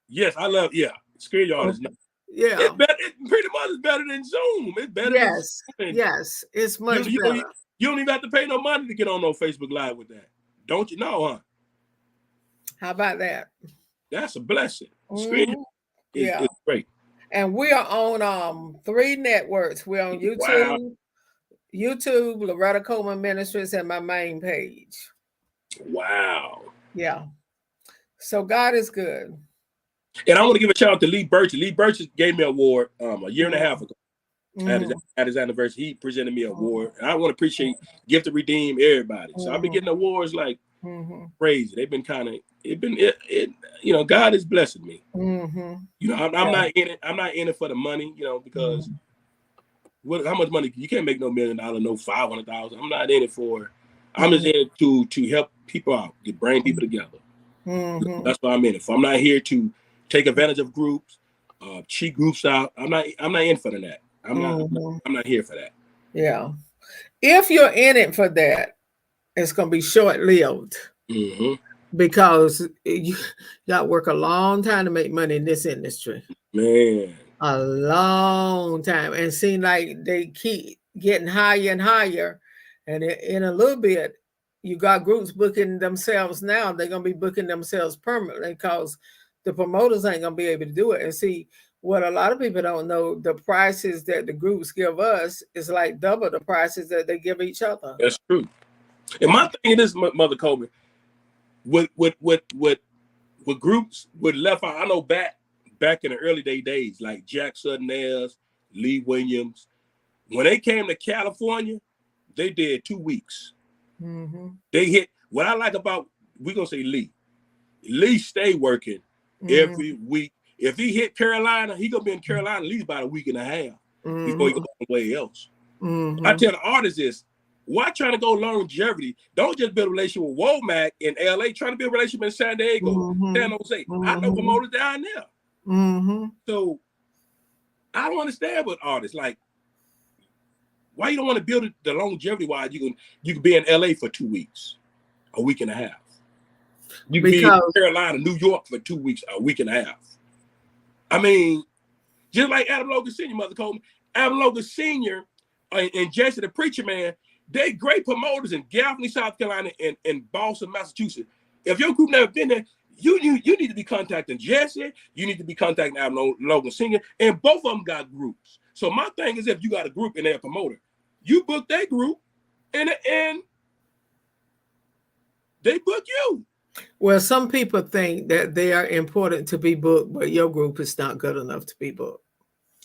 Yes, I love. Yeah, StreamYard is nice. Yeah, it's better. It pretty much is better than Zoom. It's better. Yes, than Zoom. Yes, it's much better. You don't even have to pay no money to get on no Facebook Live with that. Don't you know, huh? How about that? That's a blessing. StreamYard is great. And we are on 3 networks. We're on YouTube, Loreta Coleman Ministries, and my main page. Wow. Yeah. So God is good. And I want to give a shout out to Lee Birch. Lee Birch gave me an award a year and a half ago. At his anniversary, he presented me an award. And I want to appreciate Gift to Redeem everybody. So I've been getting awards like crazy. They've been God is blessing me. I'm not in it. I'm not in it for the money, because how much money? You can't make no $1 million, no 500,000. I'm not in it for. I'm just in it to help people out, to bring people together. That's what I'm in it for. I'm not here to take advantage of groups, cheat groups out. I'm not in for that. I'm not here for that. Yeah. If you're in it for that, it's gonna be short-lived. Because you got to work a long time to make money in this industry. Man. A long time. And seem like they keep getting higher and higher. And in a little bit, you got groups booking themselves now. They're going to be booking themselves permanently because the promoters ain't going to be able to do it. And see, what a lot of people don't know, the prices that the groups give us is like double the prices that they give each other. That's true. And my thing is, Mother Coleman, with groups with left out, I know back in the early days, like Jack Sudden-Ayers, Lee Williams, when they came to California, they did 2 weeks. They hit. What I like about, we're gonna say Lee stay working every week. If he hit Carolina, he gonna be in Carolina at least about a week and a half before he goes somewhere else. I tell the artists this. Why trying to go longevity? Don't just build a relationship with Womack in LA. Trying to build a relationship in San Diego, San Jose. I know promoters down there. So I don't understand with artists. Like, why you don't want to build the longevity? Why you can be in LA for 2 weeks, a week and a half. You can be in Carolina, New York for 2 weeks, a week and a half. I mean, just like Adam Logan Sr., Mother Coleman, Adam Logan Sr. And Jesse the Preacher Man. They great promoters in Gaffney, South Carolina, and Boston, Massachusetts. If your group never been there, you need to be contacting Jesse. You need to be contacting Adam Logan Sr. And both of them got groups. So my thing is, if you got a group and they're a promoter, you book their group, and they book you. Well, some people think that they are important to be booked, but your group is not good enough to be booked.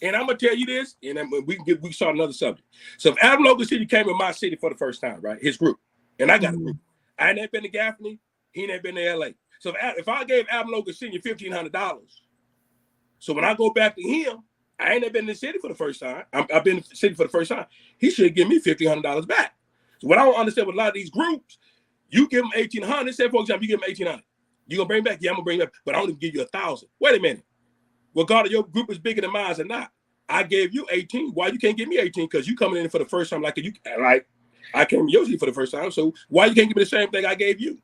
And I'm gonna tell you this, and then we start another subject. So if Adam Logan City came in my city for the first time, right? His group, and I got a group. I ain't never been to Gaffney. He ain't never been to LA. So if I gave Adam Logan Sr. $1,500, so when I go back to him, I ain't never been in the city for the first time. I've been in the city for the first time. He should give me $1,500 back. So what I don't understand with a lot of these groups, you give them $1,800. Say for example, you give them $1,800. You gonna bring back? Yeah, I'm gonna bring back, but I only give you $1,000. Wait a minute. Well, God, your group is bigger than mine or not. I gave you 18. Why you can't give me 18? Because you coming in for the first time, like I came to your city for the first time. So why you can't give me the same thing I gave you?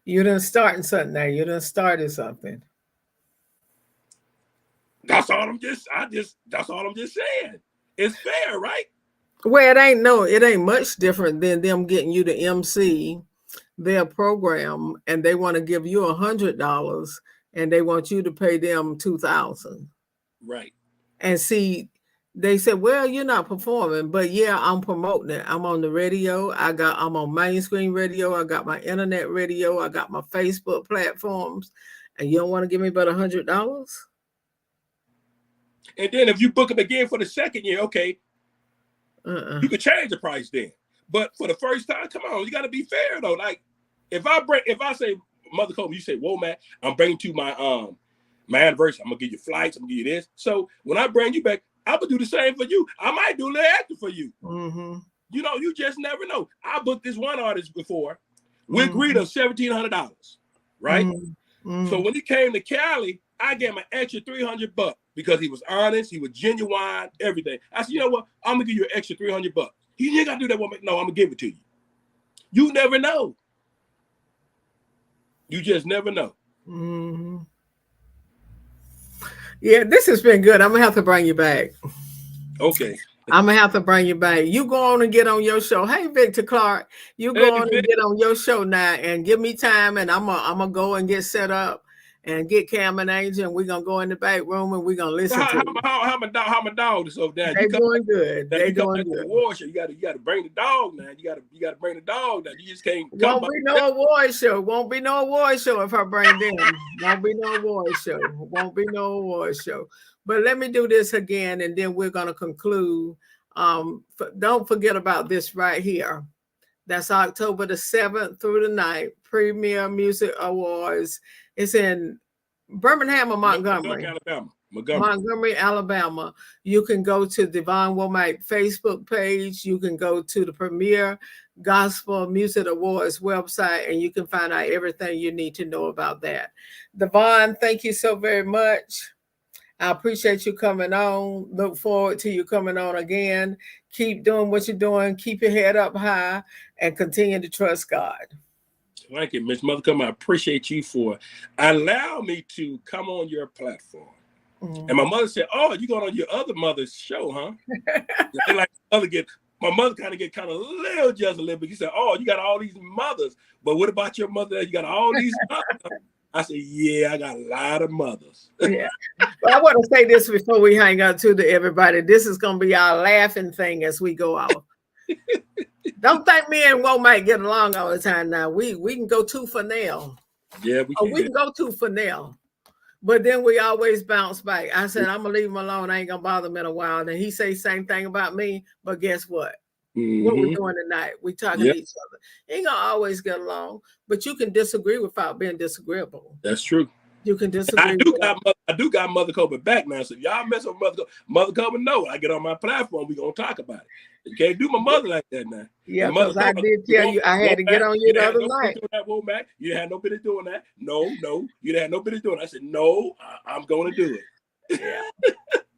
You done starting something now. You done started something. That's all I'm just saying. It's fair, right? Well, it ain't much different than them getting you to MC their program, and they want to give you $100, and they want you to pay them $2,000. Right. And see, they said, well, you're not performing, but yeah, I'm promoting it. I'm on the radio. I'm on mainstream radio. I got my internet radio. I got my Facebook platforms, and you don't want to give me but $100? And then if you book them again for the second year, okay, you could change the price then. But for the first time, come on, you got to be fair though. Like if I say, Mother Coleman, you say, Womack, I'm bringing to my anniversary. I'm gonna give you flights. I'm gonna give you this. So when I bring you back, I'm gonna do the same for you. I might do a little extra for you. Mm-hmm. You know, you just never know. I booked this one artist before with greed of $1,700, right? Mm-hmm. So when he came to Cali, I gave him an extra $300 because he was honest, he was genuine, everything. I said, you know what? I'm gonna give you an extra $300. He ain't gotta do that. Woman. No, I'm gonna give it to you. You never know. You just never know. Mm-hmm. Yeah, this has been good. I'm gonna have to bring you back. Okay. I'm gonna have to bring you back. You go on and get on your show. Hey, Victor Clark, you go on and get on your show now and give me time, and I'm gonna go and get set up and get Cam and Angel, and we're gonna go in the back room and we're gonna listen to it. How my dog is over there? They're doing good. They're doing good. Award show. You gotta bring the dog now. You gotta bring the dog now. You just can't come. Won't be no award show. Won't be no award show if I bring them. Won't be no award show. Won't be no award show. But let me do this again, and then we're gonna conclude. Don't forget about this right here. That's October the 7th through the 9th. Premier Music Awards. It's in Birmingham or Montgomery? Alabama. Montgomery, Alabama. You can go to Devon Womack Facebook page. You can go to the Premier Gospel Music Awards website, and you can find out everything you need to know about that. Devon, thank you so very much. I appreciate you coming on. Look forward to you coming on again. Keep doing what you're doing. Keep your head up high and continue to trust God. Thank you, Miss Mother Coleman. I appreciate you for allowing me to come on your platform. Mm-hmm. And my mother said, "Oh, you going on your other mother's show, huh?" Like my mother kind of get a little jealous a little bit. She said, "Oh, you got all these mothers, but what about your mother? You got all these mothers." I said, "Yeah, I got a lot of mothers." Yeah. But I want to say this before we hang out to everybody. This is going to be our laughing thing as we go out. Don't think me and Womack get along all the time now. We can go tooth for nail. Yeah, we can go tooth for nail. But then we always bounce back. I said, I'm going to leave him alone. I ain't going to bother him in a while. And then he say the same thing about me. But guess what? Mm-hmm. What we're doing tonight, we talking to each other. Ain't going to always get along. But you can disagree without being disagreeable. That's true. You can disagree. I do got Mother Coleman back now. So if y'all mess with Mother Coleman, no, I get on my platform. We're going to talk about it. You can't do my mother like that now. Yeah, because I did tell you I had to get on you the other night. You didn't have no business doing that. No, you didn't have no business doing it. I said, no, I'm going to do it. Yeah.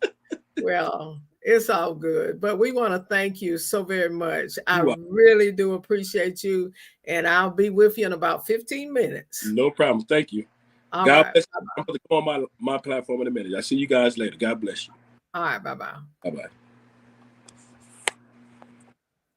Well, it's all good. But we want to thank you so very much. I really do appreciate you. And I'll be with you in about 15 minutes. No problem. Thank you. All God right. bless you. I'm going to come on my platform in a minute. I'll see you guys later. God bless you. All right. Bye-bye. Bye-bye.